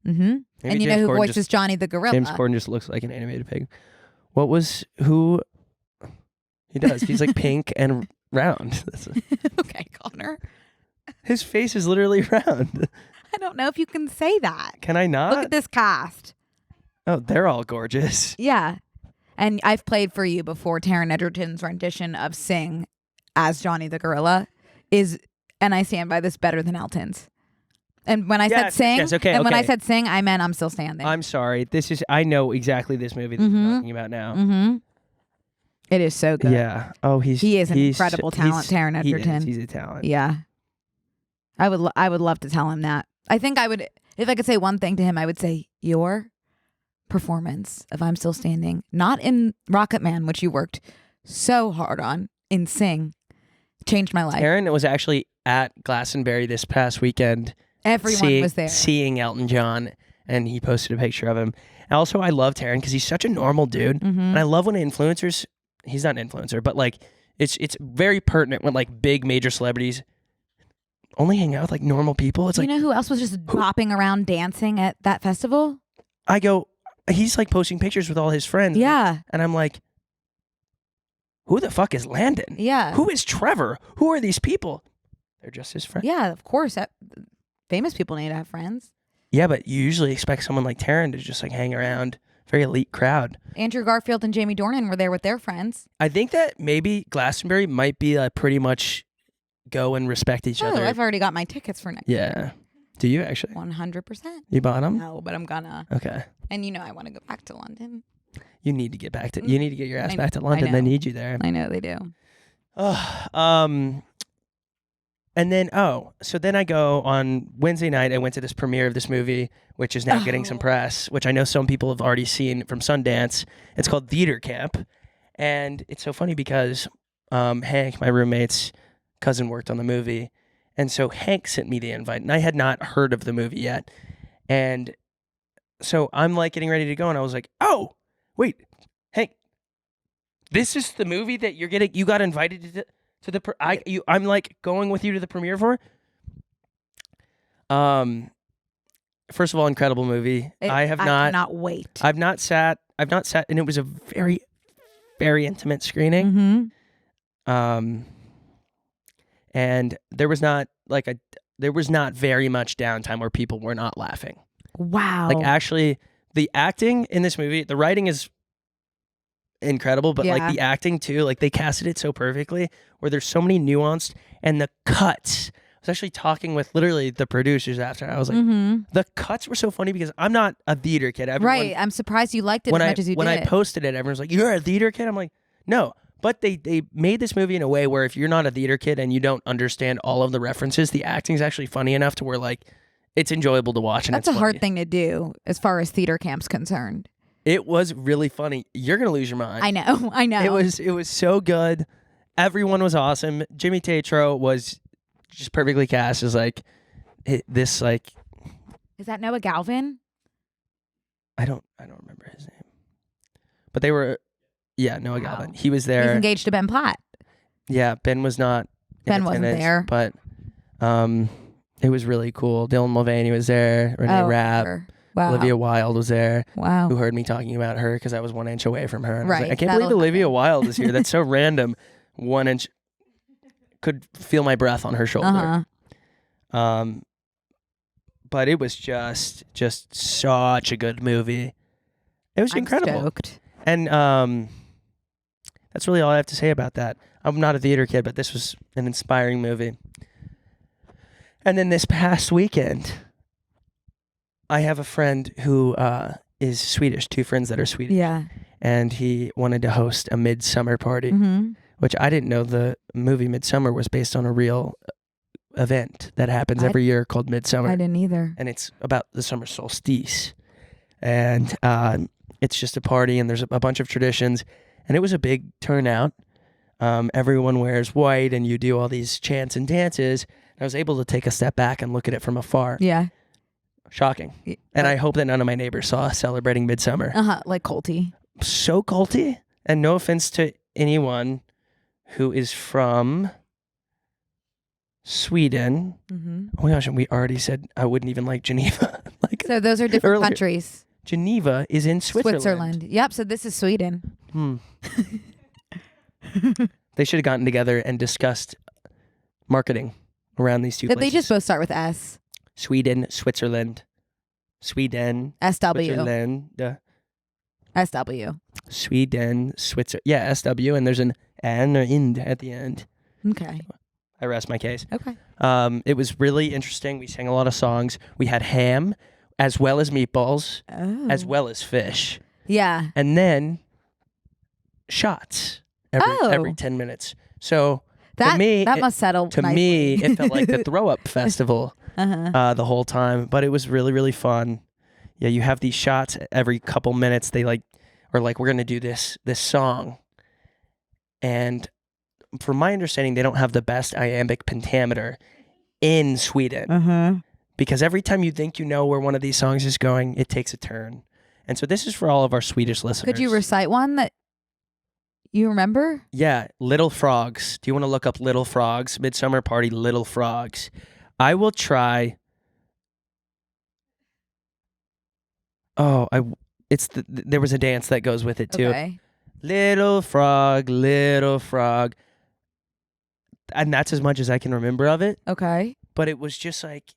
Mm-hmm. maybe And you know James who Corden voices just, Johnny the gorilla? James Corden just looks like an animated pig. Who? He does. He's like pink and round. Okay, Connor. His face is literally round. I don't know if you can say that. Can I not? Look at this cast. Oh, they're all gorgeous. Yeah. And I've played for you before. Taron Egerton's rendition of Sing as Johnny the gorilla is, and I stand by this, better than Elton's. And when I said Yes, sing, yes, okay, and when I okay. said sing, I meant I'm still standing. I'm sorry. I know exactly this movie that you're talking about now. Mm-hmm. It is so good. Yeah. Oh, he is an incredible talent, Taron he Egerton. is. He's a talent. Yeah. I would love to tell him that. I think I would, if I could say one thing to him, I would say your performance of I'm Still Standing, not in Rocket Man, which you worked so hard on, in Sing, changed my life. Taron was actually at Glastonbury this past weekend. Everyone was there. Seeing Elton John, and he posted a picture of him. And also, I love Taron because he's such a normal dude. Mm-hmm. And I love when influencers, he's not an influencer, but like, it's very pertinent when like big major celebrities only hang out with like normal people. It's You like, know who else was just bopping around dancing at that festival? I go, he's like posting pictures with all his friends. Yeah. And I'm like, who the fuck is Landon? Yeah. Who is Trevor? Who are these people? They're just his friends. Yeah, of course. Famous people need to have friends. Yeah, but you usually expect someone like Taron to just like hang around. Very elite crowd. Andrew Garfield and Jamie Dornan were there with their friends. I think that maybe Glastonbury might be pretty much go and respect each other. I've already got my tickets for next year. Yeah. Do you actually? 100%. You bought them? No, but I'm gonna. Okay. And you know I want to go back to London. You need to get back to. You need to get your ass I back to know, I London. They know. need you there. I know they do. And then so then I go on Wednesday night. I went to this premiere of this movie, which is now getting some press, which I know some people have already seen from Sundance. It's called Theater Camp, and it's so funny because Hank, my roommate's cousin, worked on the movie, and so Hank sent me the invite, and I had not heard of the movie yet, and so I'm like getting ready to go, and I was like, oh wait, Hank, this is the movie that you got invited to the I'm like going with you to the premiere for. First of all, incredible movie. I cannot wait. I've not sat, and it was a very, very intimate screening. Mm-hmm. And there was not very much downtime where people were not laughing. Wow. Like actually, the acting in this movie, the writing is incredible, but like Yeah. the acting too, like they casted it so perfectly where there's so many nuanced, and the cuts. I was actually talking with literally the producers after. I was like, the cuts were so funny because I'm not a theater kid. Everyone, right. I'm surprised you liked it as much as you when did. I posted it, everyone's like, "You're a theater kid." I'm like, no. But they made this movie in a way where if you're not a theater kid and you don't understand all of the references, the acting's actually funny enough to where like it's enjoyable to watch. And That's it's a hard funny. thing to do as far as theater camp's concerned. It was really funny. You're gonna lose your mind. I know. It was so good. Everyone was awesome. Jimmy Tatro was just perfectly cast as like this like Is that Noah Galvin? I don't remember his name, but they were Noah Wow. Galvin. He was He's there. engaged to Ben Platt. Yeah, Ben was not. in Ben wasn't attendance, there. but it was really cool. Dylan Mulvaney was there. Renee Rapp. Sure. Wow. Olivia Wilde was there. Wow. Who heard me talking about her because I was 1 inch away from her. And I was Right, like, I can't believe that'll Olivia happen. Wilde is here. That's so random. 1 inch. Could feel my breath on her shoulder. Uh-huh. but it was just such a good movie. It was I'm incredible. stoked. And that's really all I have to say about that. I'm not a theater kid, but this was an inspiring movie. And then this past weekend, I have a friend who is Swedish, 2 friends that are Swedish. Yeah. And he wanted to host a Midsommar party, Mm-hmm. which I didn't know the movie Midsommar was based on a real event that happens every year called Midsommar. I didn't either. And it's about the summer solstice. And it's just a party, and there's a bunch of traditions. And it was a big turnout. Everyone wears white, and you do all these chants and dances. I was able to take a step back and look at it from afar. Yeah. Shocking. And I hope that none of my neighbors saw us celebrating Midsommar. Like Colty. So culty. And no offense to anyone who is from Sweden. Mm-hmm. Oh my gosh, and we already said I wouldn't even like Geneva. Like, So those are different earlier. countries. Geneva is in Switzerland. Yep. So this is Sweden. They should have gotten together and discussed marketing around these two They places. just both start with S. Sweden, Switzerland. Sweden, SW. Switzerland. SW. Sweden, Switzerland. Yeah, SW, and there's an N or ind at the end. Okay. I rest my case. Okay. It was really interesting. We sang a lot of songs. We had ham, as well as meatballs, as well as fish. Yeah. And then shots every 10 minutes. So That to me, that must settle to nicely. me, it felt like the throw up festival the whole time, but it was really, really fun. Yeah, you have these shots every couple minutes. They we're going to do this song. And from my understanding, they don't have the best iambic pentameter in Sweden. Because every time you think you know where one of these songs is going, it takes a turn. And so this is for all of our Swedish listeners. Could you recite one that you remember? Yeah, Little Frogs. Do you want to look up Little Frogs? Midsommar Party, Little Frogs. I will try. Oh, there was a dance that goes with it too. Okay. Little frog, and that's as much as I can remember of it. Okay. But it was just like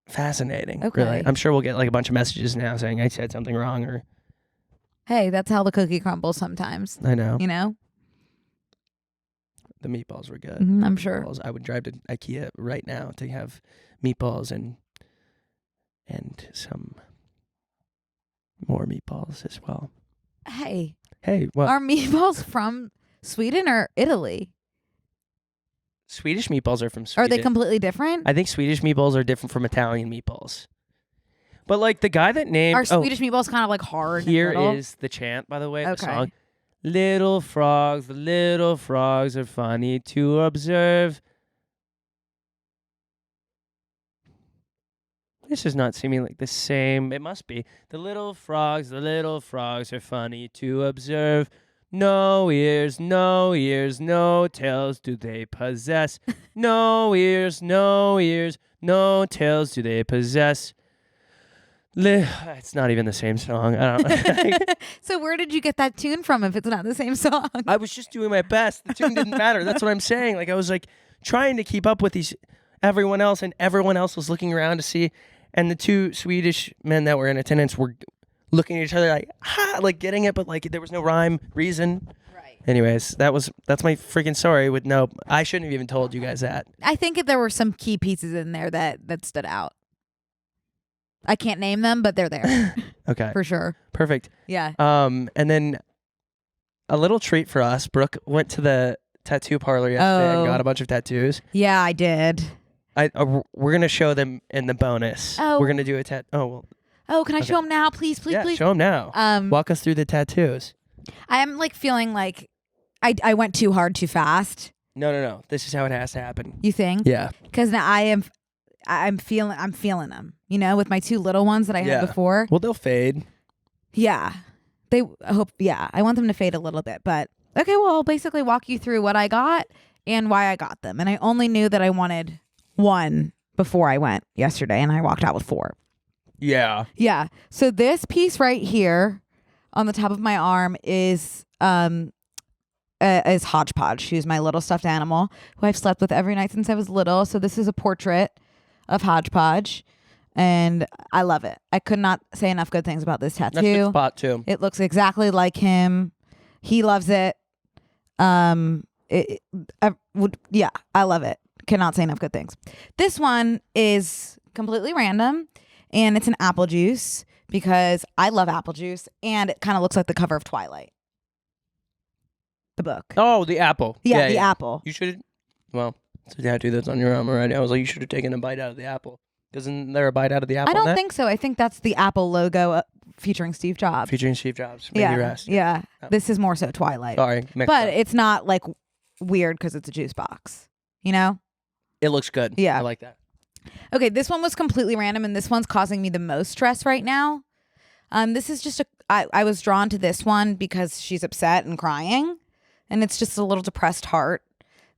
fascinating. Okay. Really. I'm sure we'll get like a bunch of messages now saying I said something wrong, or Hey, that's how the cookie crumbles sometimes. I know You know? the meatballs were good. I'm sure. Meatballs. I would drive to IKEA right now to have meatballs and some more meatballs as well. Hey, Hey, what? are meatballs from Sweden or Italy? Swedish meatballs are from Sweden. Are they completely different? I think Swedish meatballs are different from Italian meatballs. But like the guy that named Are Swedish meatballs kind of like hard? and here little? is the chant, by the way, the Okay. song. Little frogs, the little frogs are funny to observe. This is not seeming like the same. It must be. The little frogs are funny to observe. No ears, no tails do they possess. No ears, no tails do they possess. It's not even the same song. I don't. So where did you get that tune from if it's not the same song? I was just doing my best. The tune didn't matter. That's what I'm saying. Like I was like trying to keep up with everyone else, and everyone else was looking around to see. And the 2 Swedish men that were in attendance were looking at each other like, ha, like getting it, but like there was no rhyme, reason. Right. Anyways, that's my freaking story with I shouldn't have even told you guys that. I think there were some key pieces in there that stood out. I can't name them, but they're there Okay. for sure. Perfect. Yeah. And then a little treat for us. Brooke went to the tattoo parlor yesterday and Oh. got a bunch of tattoos. Yeah, I did. We're gonna show them in the bonus. Oh. We're gonna do a Oh well. Oh, can I Okay. show them now, please, please, Yeah, please? show them now. Walk us through the tattoos. I am like feeling like I went too hard too fast. No. This is how it has to happen. You think? Yeah. Because now I'm feeling them. You know, with my 2 little ones that I Yeah. had before. Well, they'll fade. Yeah. I want them to fade a little bit, but okay, well, I'll basically walk you through what I got and why I got them. And I only knew that I wanted 1 before I went yesterday, and I walked out with 4. Yeah. Yeah. So this piece right here on the top of my arm is Hodgepodge. She's my little stuffed animal who I've slept with every night since I was little. So this is a portrait of Hodgepodge, and I love it. I could not say enough good things about this That's a good tattoo. spot too. It looks exactly like him. He loves it. I love it. Cannot say enough good things. This one is completely random, and it's an apple juice because I love apple juice, and it kind of looks like the cover of Twilight, the book. Oh, the apple. Yeah, the apple. You should. Well, it's a tattoo that's on your arm already. I was like, you should have taken a bite out of the apple. Isn't there a bite out of the apple? I don't think so. I think that's the Apple logo featuring Steve Jobs. Featuring Steve Jobs. Maybe rest. Yeah. Oh. This is more so Twilight. Sorry, mixed But up. it's not like weird because it's a juice box. You know? It looks good. Yeah. I like that. Okay, this one was completely random, and this one's causing me the most stress right now. This is just I was drawn to this one because she's upset and crying, and it's just a little depressed heart,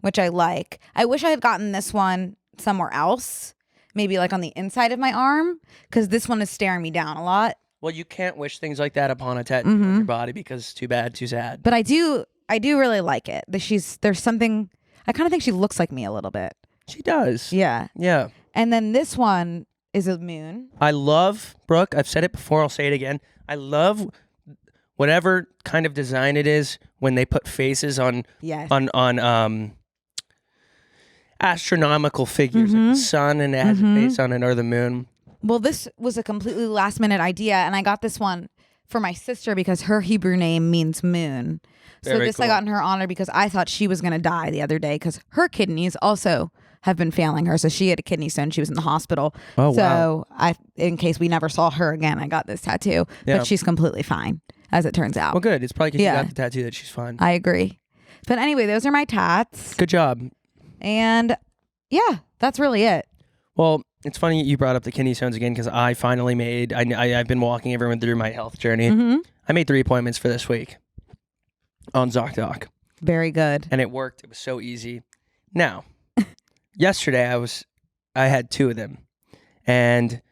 which I like. I wish I had gotten this one somewhere else, maybe like on the inside of my arm, because this one is staring me down a lot. Well, you can't wish things like that upon a tattoo on your body because too bad, too sad. But I do really like it. There's something, I kind of think she looks like me a little bit. She does. Yeah. Yeah. And then this one is a moon. I love, Brooke, I've said it before, I'll say it again. I love whatever kind of design it is when they put faces on Yes. on astronomical figures like the sun, and it has a face on it, or the moon. Well, this was a completely last minute idea, and I got this one for my sister because her Hebrew name means moon. So Very this I cool. got in her honor because I thought she was going to die the other day because her kidneys also have been failing her. So she had a kidney stone. She was in the hospital. Oh, so in case we never saw her again, I got this tattoo. Yeah. But she's completely fine, as it turns out. Well, good. It's probably because Yeah. you got the tattoo that she's fine. I agree. But anyway, those are my tats. Good job. And yeah, that's really it. Well, it's funny you brought up the kidney stones again because I finally made, I've been walking everyone through my health journey. Mm-hmm. I made 3 appointments for this week on ZocDoc, Very good. and it worked. It was so easy. Now, yesterday I had 2 of them, and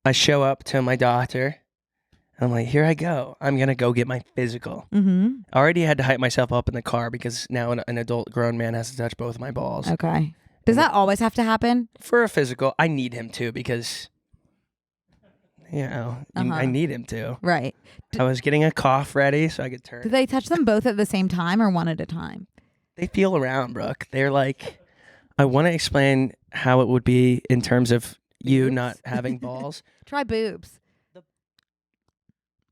I show up to my doctor, and I'm like, here I go. I'm going to go get my physical. Mm-hmm. I already had to hype myself up in the car because now an adult grown man has to touch both my balls. Okay. Does that always have to happen? For a physical, I need him to because, I need him to. Right. I was getting a cough ready so I could turn. Do they touch them both at the same time or one at a time? They feel around, Brooke. They're like, I want to explain how it would be in terms of you Boobs? not having balls. Try boobs.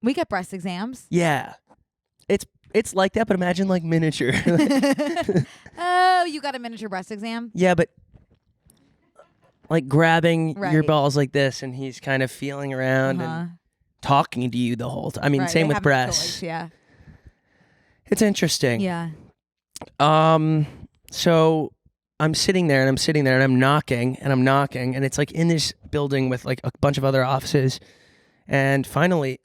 We get breast exams. Yeah. It's like that, but imagine like miniature. Oh, you got a miniature breast exam? Yeah, but like grabbing your Right. balls like this, and he's kind of feeling around and talking to you the whole time. I mean, Right, same they with have no breasts. choice, Yeah. It's interesting. Yeah. So I'm sitting there and I'm knocking, and it's like in this building with like a bunch of other offices. And finally,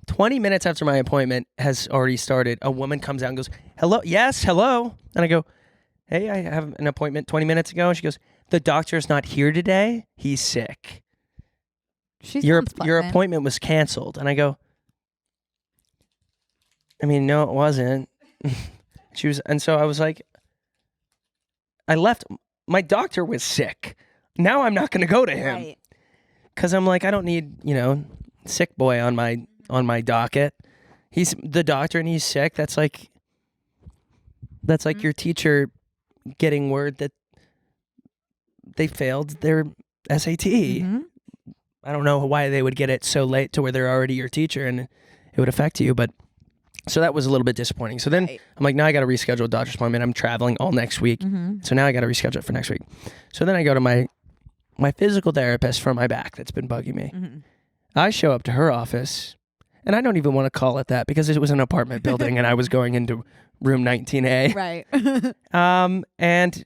20 minutes after my appointment has already started, a woman comes out and goes, hello, yes, hello. And I go, hey, I have an appointment 20 minutes ago. And she goes, the doctor's not here today. He's sick. Your appointment was canceled. And I go, I mean, no, it wasn't. And so I was like, I left. My doctor was sick. Now I'm not going to go to him. Right. Because I'm like, I don't need, sick boy on my docket. He's the doctor and he's sick. That's like your teacher getting word that they failed their SAT. Mm-hmm. I don't know why they would get it so late to where they're already your teacher and it would affect you. But so that was a little bit disappointing. So then Right. I'm like, now I got to reschedule a doctor's appointment. I'm traveling all next week. Mm-hmm. So now I got to reschedule it for next week. So then I go to my physical therapist for my back that's been bugging me. Mm-hmm. I show up to her office, and I don't even want to call it that because it was an apartment building and I was going into room 19A. Right. And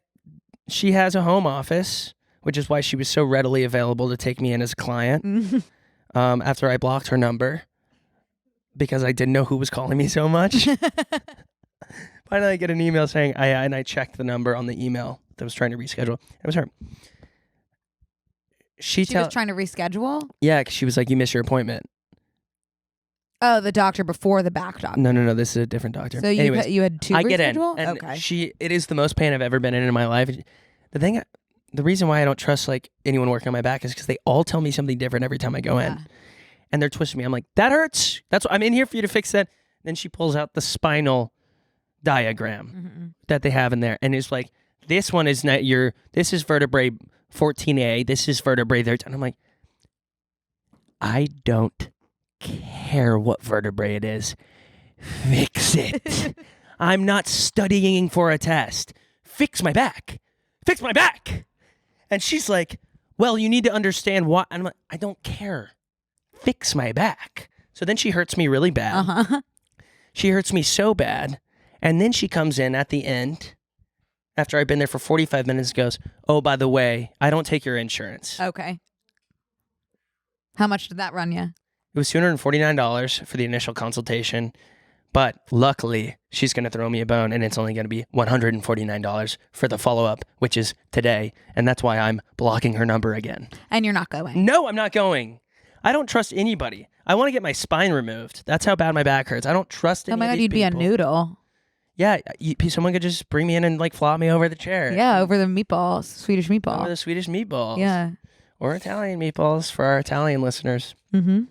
she has a home office, which is why she was so readily available to take me in as a client after I blocked her number because I didn't know who was calling me so much. Finally, I get an email saying, and I checked the number on the email that was trying to reschedule. It was her. She was trying to reschedule? Yeah, 'cause she was like, you missed your appointment. Oh, the doctor before the back doctor. No, this is a different doctor. So Anyways, you had 2 I get in, reschedule? and Okay. it is the most pain I've ever been in my life. The thing, the reason why I don't trust like anyone working on my back is because they all tell me something different every time I go in, and they're twisting me. I'm like, that hurts. That's what I'm in here for you to fix that. Then she pulls out the spinal diagram that they have in there, and it's like, this one is not this is vertebrae 14A. This is vertebrae 13. And I'm like, I don't care what vertebrae it is. Fix it. I'm not studying for a test. Fix my back. Fix my back. And she's like, well, you need to understand why. And I'm like, I don't care. Fix my back. So then she hurts me really bad. She hurts me so bad. And then she comes in at the end, after I've been there for 45 minutes, goes, oh, by the way, I don't take your insurance. Okay. How much did that run you? It was $249 for the initial consultation. But luckily, she's going to throw me a bone, and it's only going to be $149 for the follow-up, which is today. And that's why I'm blocking her number again. And you're not going? No, I'm not going. I don't trust anybody. I want to get my spine removed. That's how bad my back hurts. I don't trust any Oh my of God, these you'd be a people. noodle. Yeah, someone could just bring me in and like flop me over the chair. Yeah, over the meatballs, Swedish Over meatball. the Swedish meatballs. Yeah. Or Italian meatballs for our Italian listeners. Mm-hmm.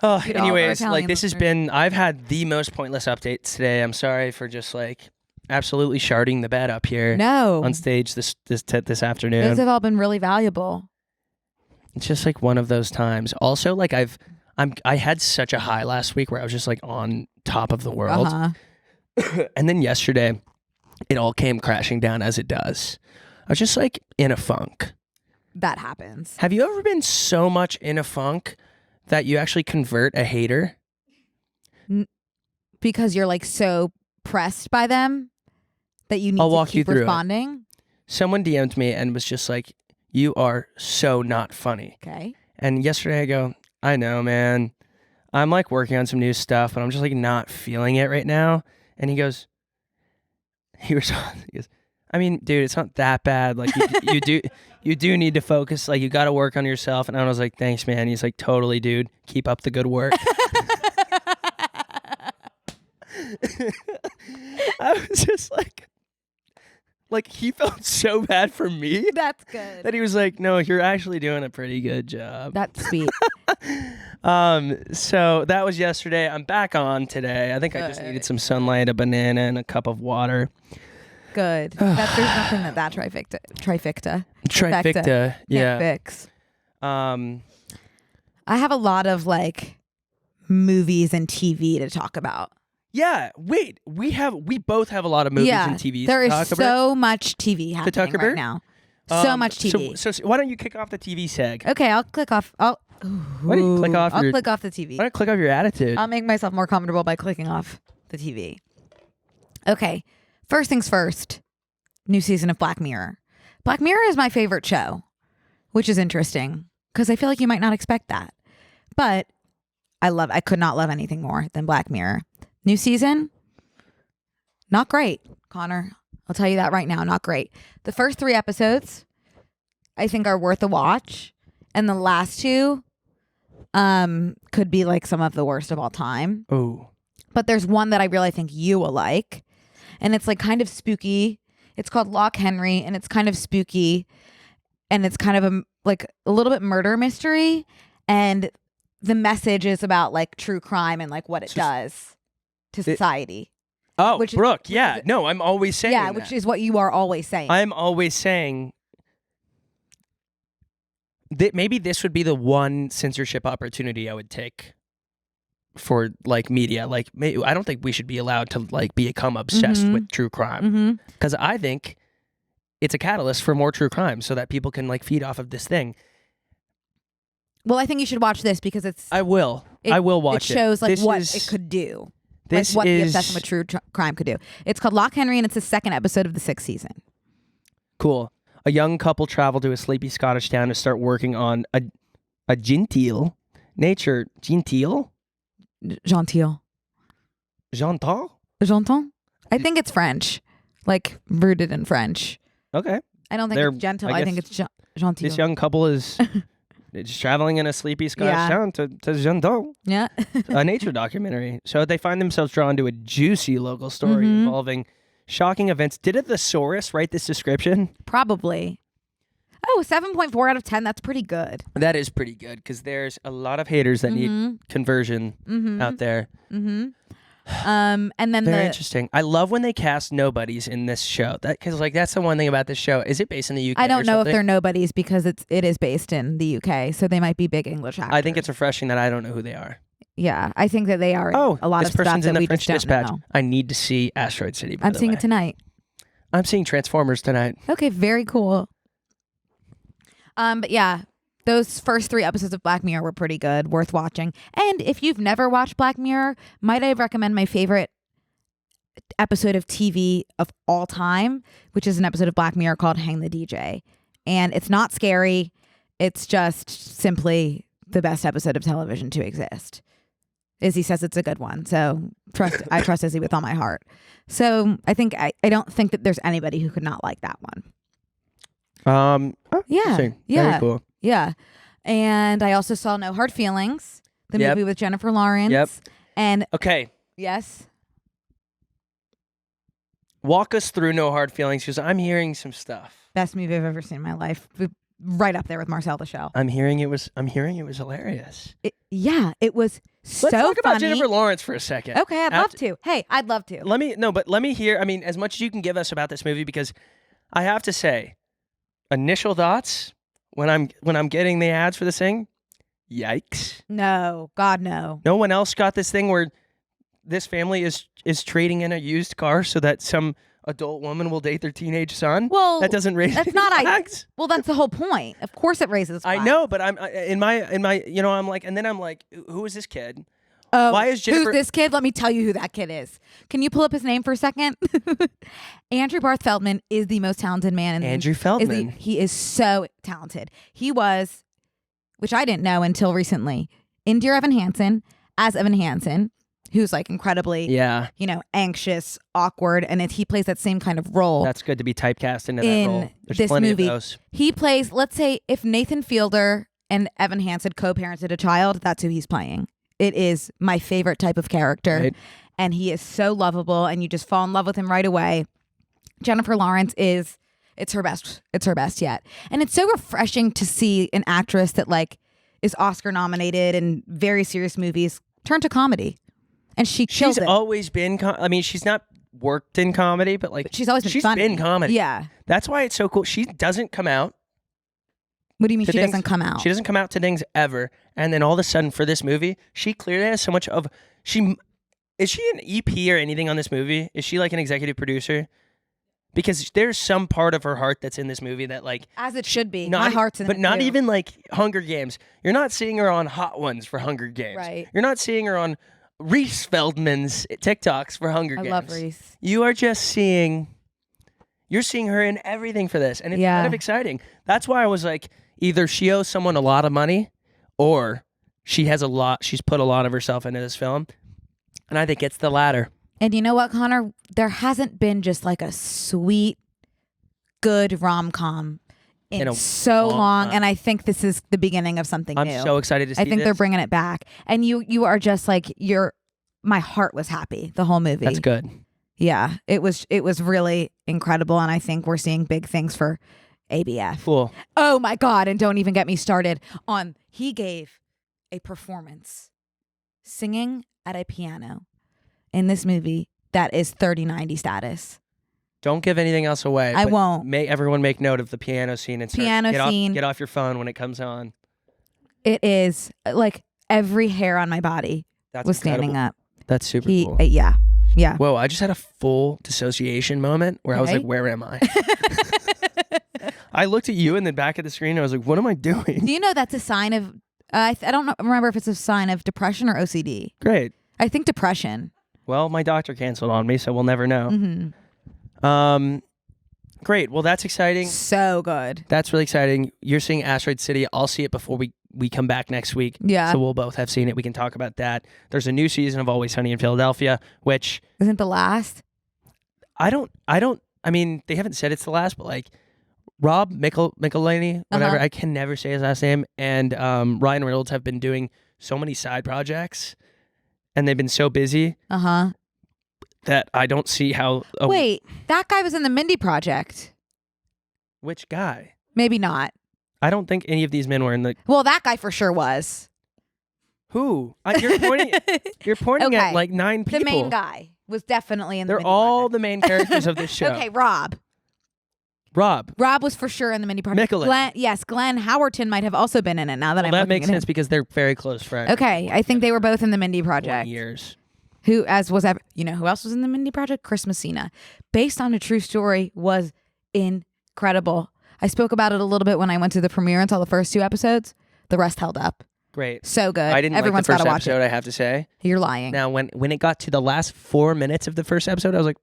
Oh, Feed all of our anyways, like Italian this has listeners. been, I've had the most pointless updates today. I'm sorry for just like absolutely sharding the bed up here No. on stage this Those afternoon. have all been really valuable. It's just like one of those times. Also, like I had such a high last week where I was just like on top of the world. And then yesterday, it all came crashing down as it does. I was just like in a funk. That happens. Have you ever been so much in a funk that you actually convert a hater? Because you're like so pressed by them that you need I'll to walk you keep through it. responding. Someone DM'd me and was just like, you are so not funny. Okay. And yesterday I go, I know, man. I'm like working on some new stuff, but I'm just like not feeling it right now. And he goes, I mean, dude, it's not that bad. Like you do need to focus. Like you got to work on yourself. And I was like, thanks, man. He's like, totally, dude. Keep up the good work. I was just like he felt so bad for me That's good. that he was like, no, you're actually doing a pretty good job. That's sweet. So that was yesterday. I'm back on today. I think I just needed some sunlight, a banana, and a cup of water. Good. There's nothing that trifecta Yeah. can't fix. Um, I have a lot of like movies and TV to talk about. yeah. Wait, we both have a lot of movies and TV. There to is talk about. so much TV happening talk about? right now. So much TV. So why don't you kick off the TV seg? Okay, I'll click off. Why don't you click off I'll your? click off the TV. Why don't you click off your attitude? I'll make myself more comfortable by clicking off the TV. Okay, first things first. New season of Black Mirror. Black Mirror is my favorite show, which is interesting because I feel like you might not expect that. But I could not love anything more than Black Mirror. New season, not great, Connor. I'll tell you that right now, not great. The first 3 episodes, I think, are worth a watch. And the last 2 could be like some of the worst of all time. Oh. But there's one that I really think you will like. And it's like kind of spooky. It's called Lock Henry, and it's kind of spooky. And it's kind of a little bit murder mystery. And the message is about like true crime and like what it does to society. Oh, Which is- Brooke, which yeah. is- No, I'm always saying Yeah, that. which is what you are always saying. I'm always saying that maybe this would be the one censorship opportunity I would take for like media. Like, I don't think we should be allowed to like become obsessed Mhm. with true crime Mm-hmm. because I think it's a catalyst for more true crime so that people can like feed off of this thing. Well, I think you should watch this because I will. I will watch it. It shows like This what is- it could do. This like what the is obsession with true crime could do. It's called Lock Henry, and it's the 2nd episode of the 6th season. cool. A young couple travel to a sleepy Scottish town to start working on a genteel nature. Genteel? Gentil. Gentil? Gentil? I think it's French. Like rooted in French. Okay. I don't think They're- it's gentle. I I think guess it's gentil. This young couple is just traveling in a sleepy Scottish Yeah. town to Gentil, Yeah. a nature documentary. So they find themselves drawn to a juicy local story Mhm. involving Shocking events. Did a thesaurus write this description? Probably. Oh, 7.4 out of 10. That's pretty good. That is pretty good because there's a lot of haters that need conversion out there. And then Very interesting. I love when they cast nobodies in this show. Because like that's the one thing about this show. Is it based in the UK? I don't know if something? they're nobodies because it is based in the UK, so they might be big English actors. I think it's refreshing that I don't know who they are. Yeah, I think that they are. Oh, a lot this of stuff person's in that the we French just don't Dispatch. know. I need to see Asteroid City. by I'm the seeing way. it tonight. I'm seeing Transformers tonight. Okay, very cool. But yeah, those first 3 episodes of Black Mirror were pretty good, worth watching. And if you've never watched Black Mirror, might I recommend my favorite episode of TV of all time, which is an episode of Black Mirror called Hang the DJ. And it's not scary. It's just simply the best episode of television to exist. Izzy says it's a good one. So I trust Izzy with all my heart. So I think I don't think that there's anybody who could not like that one. Yeah. Interesting. Yeah. Very cool. Yeah. And I also saw No Hard Feelings, the Yep. movie with Jennifer Lawrence. Yep. And Okay. yes. Walk us through No Hard Feelings because I'm hearing some stuff. Best movie I've ever seen in my life. Right up there with Marcel the Shell. I'm hearing it was hilarious. It was so Let's talk about funny. Jennifer Lawrence for a second. Okay, I'd love to. Hey, I'd love to. Let me hear. I mean, as much as you can give us about this movie, because I have to say, initial thoughts when I'm getting the ads for this thing, yikes! No, God, no. No one else got this thing where this family is trading in a used car so that some adult woman will date their teenage son. Well, that doesn't raise that's any not flags. Well, that's the whole point. Of course, it raises. I flags. know, but I'm in my I'm like, and then I'm like, who is this kid? Oh, Why is Jennifer? Who's this kid? Let me tell you who that kid is. Can you pull up his name for a second? Andrew Barth Feldman is the most talented man in Andrew Feldman. He is so talented. He was, which I didn't know until recently, in Dear Evan Hansen as Evan Hansen, who's like incredibly, anxious, awkward, and he plays that same kind of role. That's good to be typecast into in that role. There's this plenty movie. of those. He plays, let's say, if Nathan Fielder and Evan Hansen co-parented a child, that's who he's playing. It is my favorite type of character. Right. And he is so lovable and you just fall in love with him right away. Jennifer Lawrence it's her best yet. And it's so refreshing to see an actress that like is Oscar nominated in very serious movies turn to comedy. And she's always been she's not worked in comedy, but like she's always been funny. Been comedy. Yeah. That's why it's so cool. She doesn't come out. What do you mean to she things. doesn't come out? She doesn't come out to things ever. And then all of a sudden for this movie, she clearly has so much of is she an EP or anything on this movie? Is she like an executive producer? Because there's some part of her heart that's in this movie that like as it should be. My heart's in but it not too. even like Hunger Games. You're not seeing her on Hot Ones for Hunger Games. Right. You're not seeing her on Reese Feldman's TikToks for Hunger Games. I love Reese. You are just seeing her in everything for this, and it's kind of exciting. That's why I was like, either she owes someone a lot of money, or she's put a lot of herself into this film, and I think it's the latter. And you know what, Connor? There hasn't been just like a sweet, good rom-com in so long, time. and I think this is the beginning of something new. I'm so excited to see I think this. they're bringing it back, and you are just like my heart was happy the whole movie. That's good. Yeah, it was really incredible, and I think we're seeing big things for ABF. Cool. Oh my God, and don't even get me started on he gave a performance singing at a piano in this movie that is 3090 status. Don't give anything else away. I but won't. Everyone make note of the piano scene and get off your phone when it comes on. It is like every hair on my body was standing up. That's super cool. Yeah. Whoa, I just had a full dissociation moment where I was like, where am I? I looked at you in the back of the screen and I was like, what am I doing? Do you know that's a sign of, I don't remember if it's a sign of depression or OCD. Great. I think depression. Well, my doctor canceled on me, so we'll never know. Mm-hmm. Great. Well, that's exciting. So good. That's really exciting. You're seeing Asteroid City. I'll see it before we come back next week. Yeah. So we'll both have seen it. We can talk about that. There's a new season of Always Sunny in Philadelphia, which Isn't the last? I mean, they haven't said it's the last, but like Rob Michelini, whatever, I can never say his last name, and Ryan Reynolds have been doing so many side projects, and they've been so busy. that I don't see how. Wait, that guy was in the Mindy Project. Which guy? Maybe not. I don't think any of these men were in the. Well, that guy for sure was. Who? You're pointing. You're pointing at Okay. like 9 people. The main guy was definitely in the They're Mindy all Project. the main characters of this show. Okay, Rob. Rob. Rob was for sure in the Mindy Project. Michelin. Glenn Howerton might have also been in it now that I'm That looking makes at him. sense because they're very close friends. Okay, I think they were both in the Mindy 20 Project. years. Who, as was ever, you know, who else was in the Mindy Project? Chris Messina. Based on a true story, was incredible. I spoke about it a little bit when I went to the premiere and saw the first 2 episodes. The rest held up. Great. So good. I didn't Everyone's like the got first to watch episode, it. I have to say. You're lying. Now, when it got to the last 4 minutes of the first episode, I was like,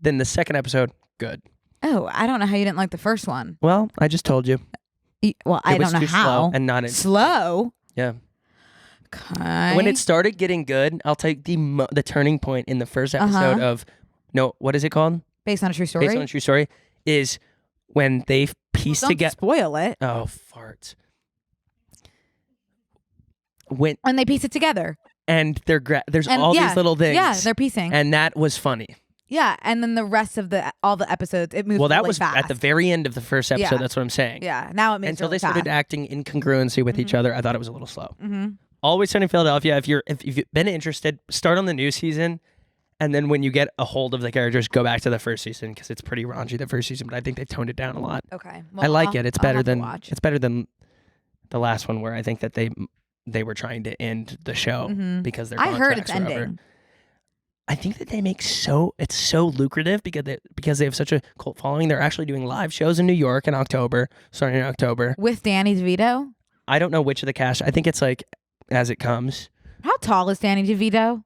Then the second episode, good. Oh, I don't know how you didn't like the first one. Well, I just told you. Well, I It was don't know too slow how. and not Slow? Yeah. Okay. When it started getting good, I'll take the turning point in the first episode of what is it called? Based on a true story? Based on a true story is when they piece Don't together. spoil it. Oh, farts. When When they piece it together. and there's And all yeah, these little things. Yeah, they're piecing. And that was funny. Yeah, and then the rest of all the episodes, it moves Well, that really was fast. at the very end of the first episode. Yeah. That's what I'm saying. Yeah, now it moves Until really they started fast. acting incongruency with each other, I thought it was a little slow. Mm-hmm. Always Sunny in Philadelphia. If you've been interested, start on the new season, and then when you get a hold of the characters, go back to the first season because it's pretty raunchy the first season. But I think they've toned it down a lot. Okay. I like it. It's better have to than watch. it's better than the last one where I think that they were trying to end the show because they're I heard contracts it's were over. ending. I think that they make it's so lucrative because they have such a cult following. They're actually doing live shows in New York in October, starting in October. With Danny DeVito? I don't know which of the cast. I think it's like as it comes. How tall is Danny DeVito?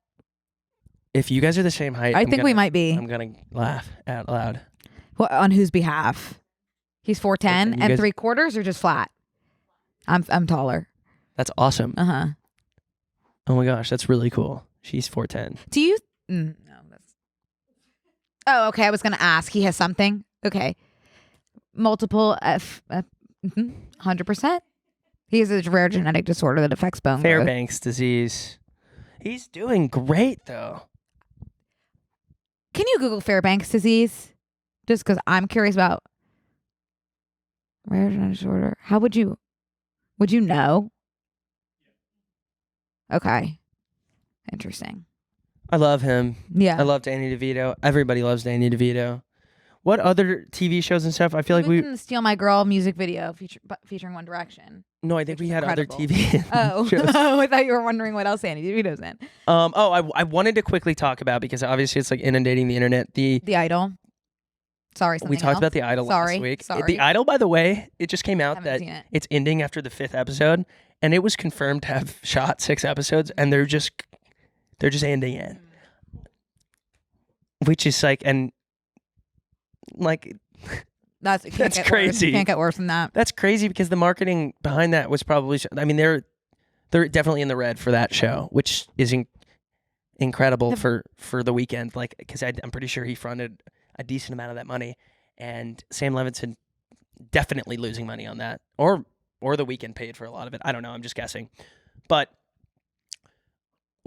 If you guys are the same height, I think we might be. I'm gonna laugh out loud. On whose behalf? He's 4'10" You and guys- 3/4 or just flat? I'm taller. That's awesome. Uh-huh. Oh my gosh, that's really cool. She's 4'10". Do you no, that's Oh, okay. I was gonna ask. He has something? Okay. Multiple 100%. He has a rare genetic disorder that affects bone growth. Fairbanks disease. He's doing great though. Can you Google Fairbanks disease? Just because I'm curious about rare genetic disorder. How would you know? Okay. Interesting. I love him. Yeah. I love Danny DeVito. Everybody loves Danny DeVito. What other TV shows and stuff? I feel like we can Steal My Girl music video featuring One Direction. No, I think which we is had other incredible. TV Oh. shows. I thought you were wondering what else Danny DeVito's in. I wanted to quickly talk about because obviously it's like inundating the internet. The Idol. Sorry, something we talked else. about The Idol Sorry, last week. sorry. The Idol, by the way, it just came out Haven't that seen it. it's ending after the 5th episode, and it was confirmed to have shot 6 episodes, and they're just ending it, which is like That's it can't That's get crazy. Worse. Can't get worse than that. that's crazy because the marketing behind that was probably. I mean, they're definitely in the red for that show, which is incredible for the weekend. Like, because I'm pretty sure he fronted a decent amount of that money, and Sam Levinson definitely losing money on that, or the weekend paid for a lot of it. I don't know. I'm just guessing, but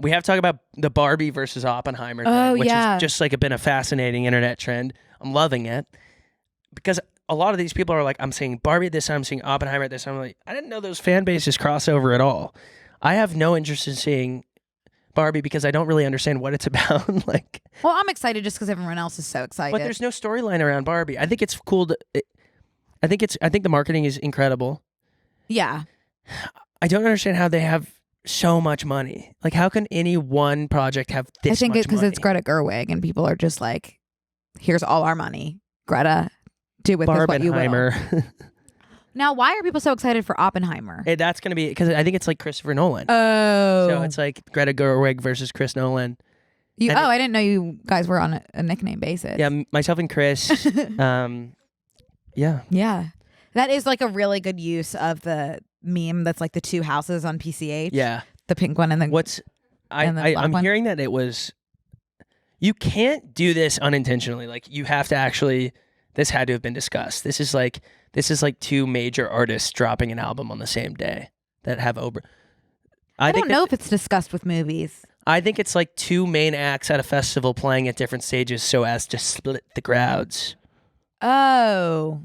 we have to talk about the Barbie versus Oppenheimer thing, which has just like been a fascinating internet trend. I'm loving it because a lot of these people are like, I'm seeing Barbie at this time, I'm seeing Oppenheimer at this time. I'm like, I didn't know those fan bases cross over at all. I have no interest in seeing Barbie because I don't really understand what it's about. Like, Well, I'm excited just because everyone else is so excited. but there's no storyline around Barbie. I think it's cool. I think the marketing is incredible. Yeah. I don't understand how they have so much money. Like, how can any one project have this I think much it's because money? it's Greta Gerwig and people are just like, here's all our money. Greta, do with this what you will. Barbenheimer. Now, why are people so excited for Oppenheimer? That's going to be because I think it's like Christopher Nolan. Oh. So it's like Greta Gerwig versus Chris Nolan. You, and I didn't know you guys were on a nickname basis. Yeah, myself and Chris. Yeah. Yeah. That is like a really good use of the meme that's like the 2 houses on PCH. Yeah. The pink one and the and the black I'm one. hearing that it was. You can't do this unintentionally. Like, you have to actually. This had to have been discussed. This is like 2 major artists dropping an album on the same day that have over. I don't know if it's discussed with movies. I think it's like two main acts at a festival playing at different stages so as to split the crowds. Oh.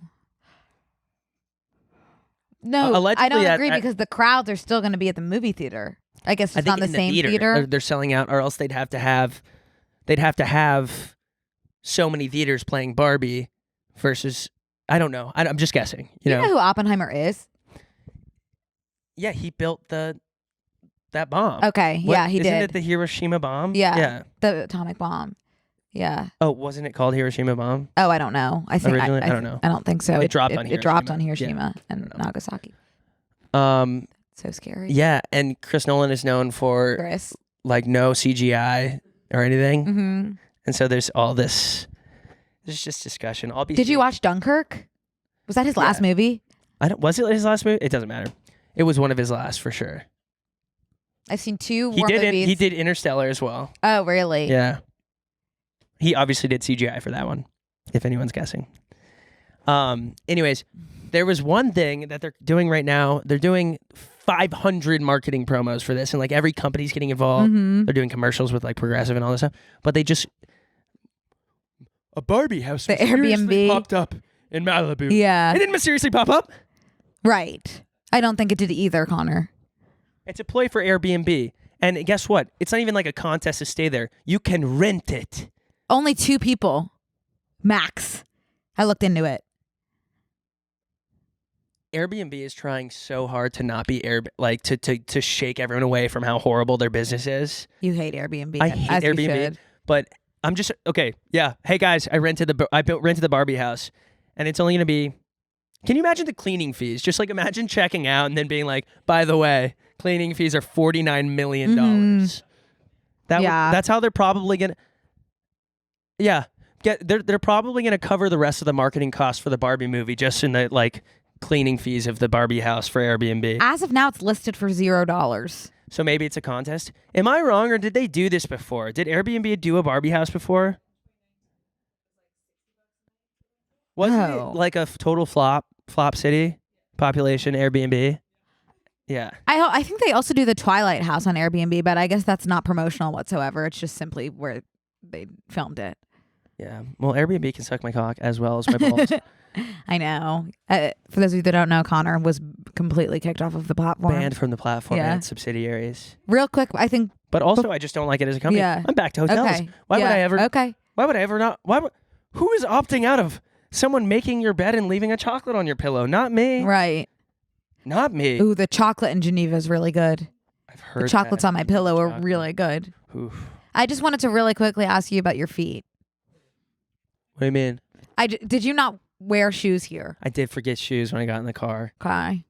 No, I allegedly don't at- agree at- because the crowds are still going to be at the movie theater. I guess I it's think not the in same theater. theater. They're selling out, or else they'd have to have so many theaters playing Barbie versus I don't know. I'm just guessing. You You know? know who Oppenheimer is? Yeah, he built that bomb. Okay, What- yeah, he isn't did. it the Hiroshima bomb? Yeah. Yeah. The atomic bomb. Yeah. Oh, wasn't it called Hiroshima bomb? Oh, I don't know. I think Originally? I don't know. I don't think so. It dropped on It dropped Hiroshima. on Hiroshima Yeah. and Nagasaki. So scary. Yeah, and Chris Nolan is known for Chris. like no CGI or anything, Mm-hmm. and so there's all this. There's just discussion. Did you watch Dunkirk? Was that his last movie? Was it his last movie? It doesn't matter. It was one of his last for sure. I've seen two He war did movies. He did Interstellar as well. Oh, really? Yeah. He obviously did CGI for that one, if anyone's guessing. Anyways, there was one thing that they're doing right now. They're doing 500 marketing promos for this, and like every company's getting involved. Mm-hmm. They're doing commercials with like Progressive and all this stuff. But they just a Barbie house The mysteriously Airbnb. popped up in Malibu. Yeah. It didn't mysteriously pop up. Right. I don't think it did either, Connor. It's a ploy for Airbnb. And guess what? It's not even like a contest to stay there. You can rent it. Only 2 people. Max. I looked into it. Airbnb is trying so hard to not be to shake everyone away from how horrible their business is. You hate Airbnb. I hate as you Airbnb, should. but I'm just okay. Yeah, hey guys, rented the Barbie house, and it's only gonna be. Can you imagine the cleaning fees? Just like imagine checking out and then being like, by the way, cleaning fees are $49 million. Yeah. That's how they're probably gonna. Yeah, they're probably gonna cover the rest of the marketing costs for the Barbie movie just in the like cleaning fees of the Barbie house for Airbnb. As of now, it's listed for $0. So maybe it's a contest. Am I wrong, or did they do this before? Did Airbnb do a Barbie house before? Wasn't No. it like a total flop city population Airbnb? Yeah. I think they also do the Twilight House on Airbnb, but I guess that's not promotional whatsoever. It's just simply where they filmed it. Yeah. Well, Airbnb can suck my cock as well as my balls. I know. For those of you that don't know, Connor was completely kicked off of the platform. Banned from the platform Yeah. and subsidiaries. Real quick, I think. But also, I just don't like it as a company. Yeah. I'm back to hotels. Okay. Why would Yeah. I ever? Okay. Why would I ever not? Who is opting out of someone making your bed and leaving a chocolate on your pillow? Not me. Right. Not me. Ooh, the chocolate in Geneva is really good. I've heard The chocolates that. on my pillow are Chocolate. really good. Oof. I just wanted to really quickly ask you about your feet. What do you mean? Did you not wear shoes here? I did forget shoes when I got in the car. Okay.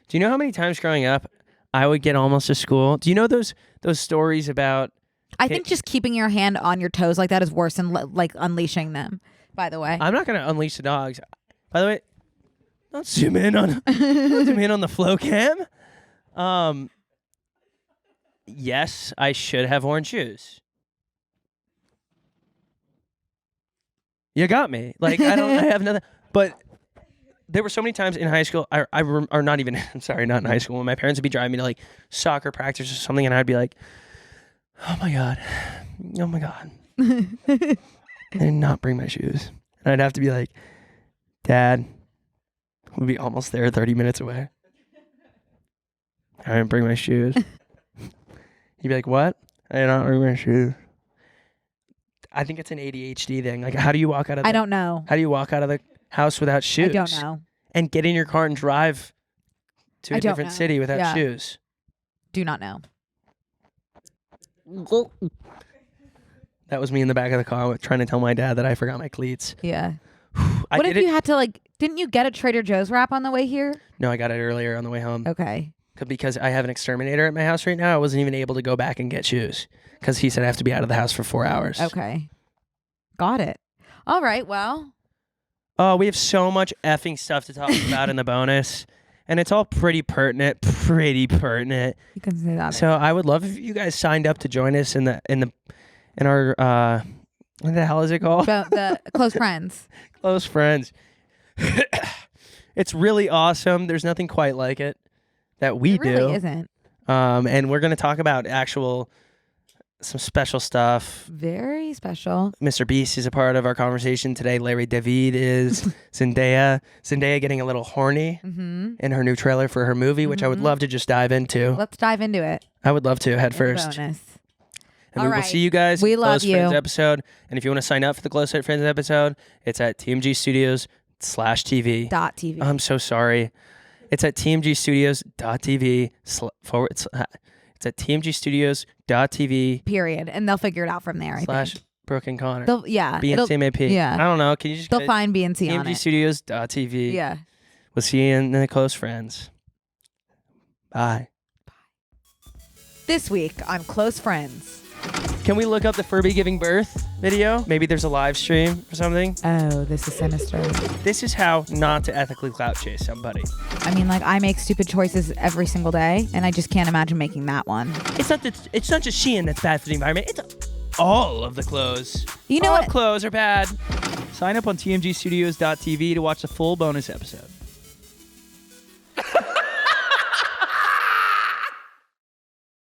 Do you know how many times growing up I would get almost to school? Do you know those stories about? I think just keeping your hand on your toes like that is worse than like unleashing them. By the way. I'm not gonna unleash the dogs. By the way, don't zoom in on the flow cam. Yes, I should have worn shoes. You got me. Like I have nothing. But there were so many times in high school, or not even. I'm sorry, not in high school. When my parents would be driving me to like soccer practice or something, and I'd be like, "Oh my god, oh my god," I did not bring my shoes, and I'd have to be like, "Dad, we'll be almost there, 30 minutes away. I didn't bring my shoes." He'd be like, "What? I did not bring my shoes." I think it's an ADHD thing. Like, how do you walk out of? I don't know. How do you walk out of the house without shoes? I don't know. And get in your car and drive to I a don't different know. city without Yeah. shoes? Do not know. That was me in the back of the car trying to tell my dad that I forgot my cleats. Yeah. I What did if you it. had to didn't you get a Trader Joe's wrap on the way here? No, I got it earlier on the way home. Okay. Because I have an exterminator at my house right now. I wasn't even able to go back and get shoes because he said I have to be out of the house for 4 hours. Okay. Got it. All right. Well, Oh, we have so much effing stuff to talk about in the bonus, and it's all pretty pertinent. Pretty pertinent. you can say that. So I would love if you guys signed up to join us in our what the hell is it called? About the close friends. Close friends. It's really awesome. There's nothing quite like it that we It really do. isn't. And we're going to talk about actual some special stuff. Very special. Mr. Beast is a part of our conversation today. Larry David is. Zendaya getting a little horny in her new trailer for her movie, which I would love to just dive into. Let's dive into it. I would love to head first. Bonus. And All we will right. see you guys We in the love Close Friends you. episode. And if you want to sign up for the Close Friends episode, it's at tmgstudios.tv. .tv. I'm so sorry. It's at tmgstudios.tv it's at tmgstudios.tv Period. And they'll figure it out from there. I think. / Brooke and Connor. They'll, yeah. BNCMAP. Yeah. I don't know. Can you just They'll go find BNC on it. tmgstudios.tv. Yeah. We'll see you in the Close Friends. Bye. This week on Close Friends. Can we look up the Furby giving birth video? Maybe there's a live stream or something. Oh, this is sinister. This is how not to ethically clout chase somebody. I mean, like, I make stupid choices every single day, and I just can't imagine making that one. It's not just Shein that's bad for the environment. It's all of the clothes. You know all what? clothes are bad. Sign up on tmgstudios.tv to watch the full bonus episode.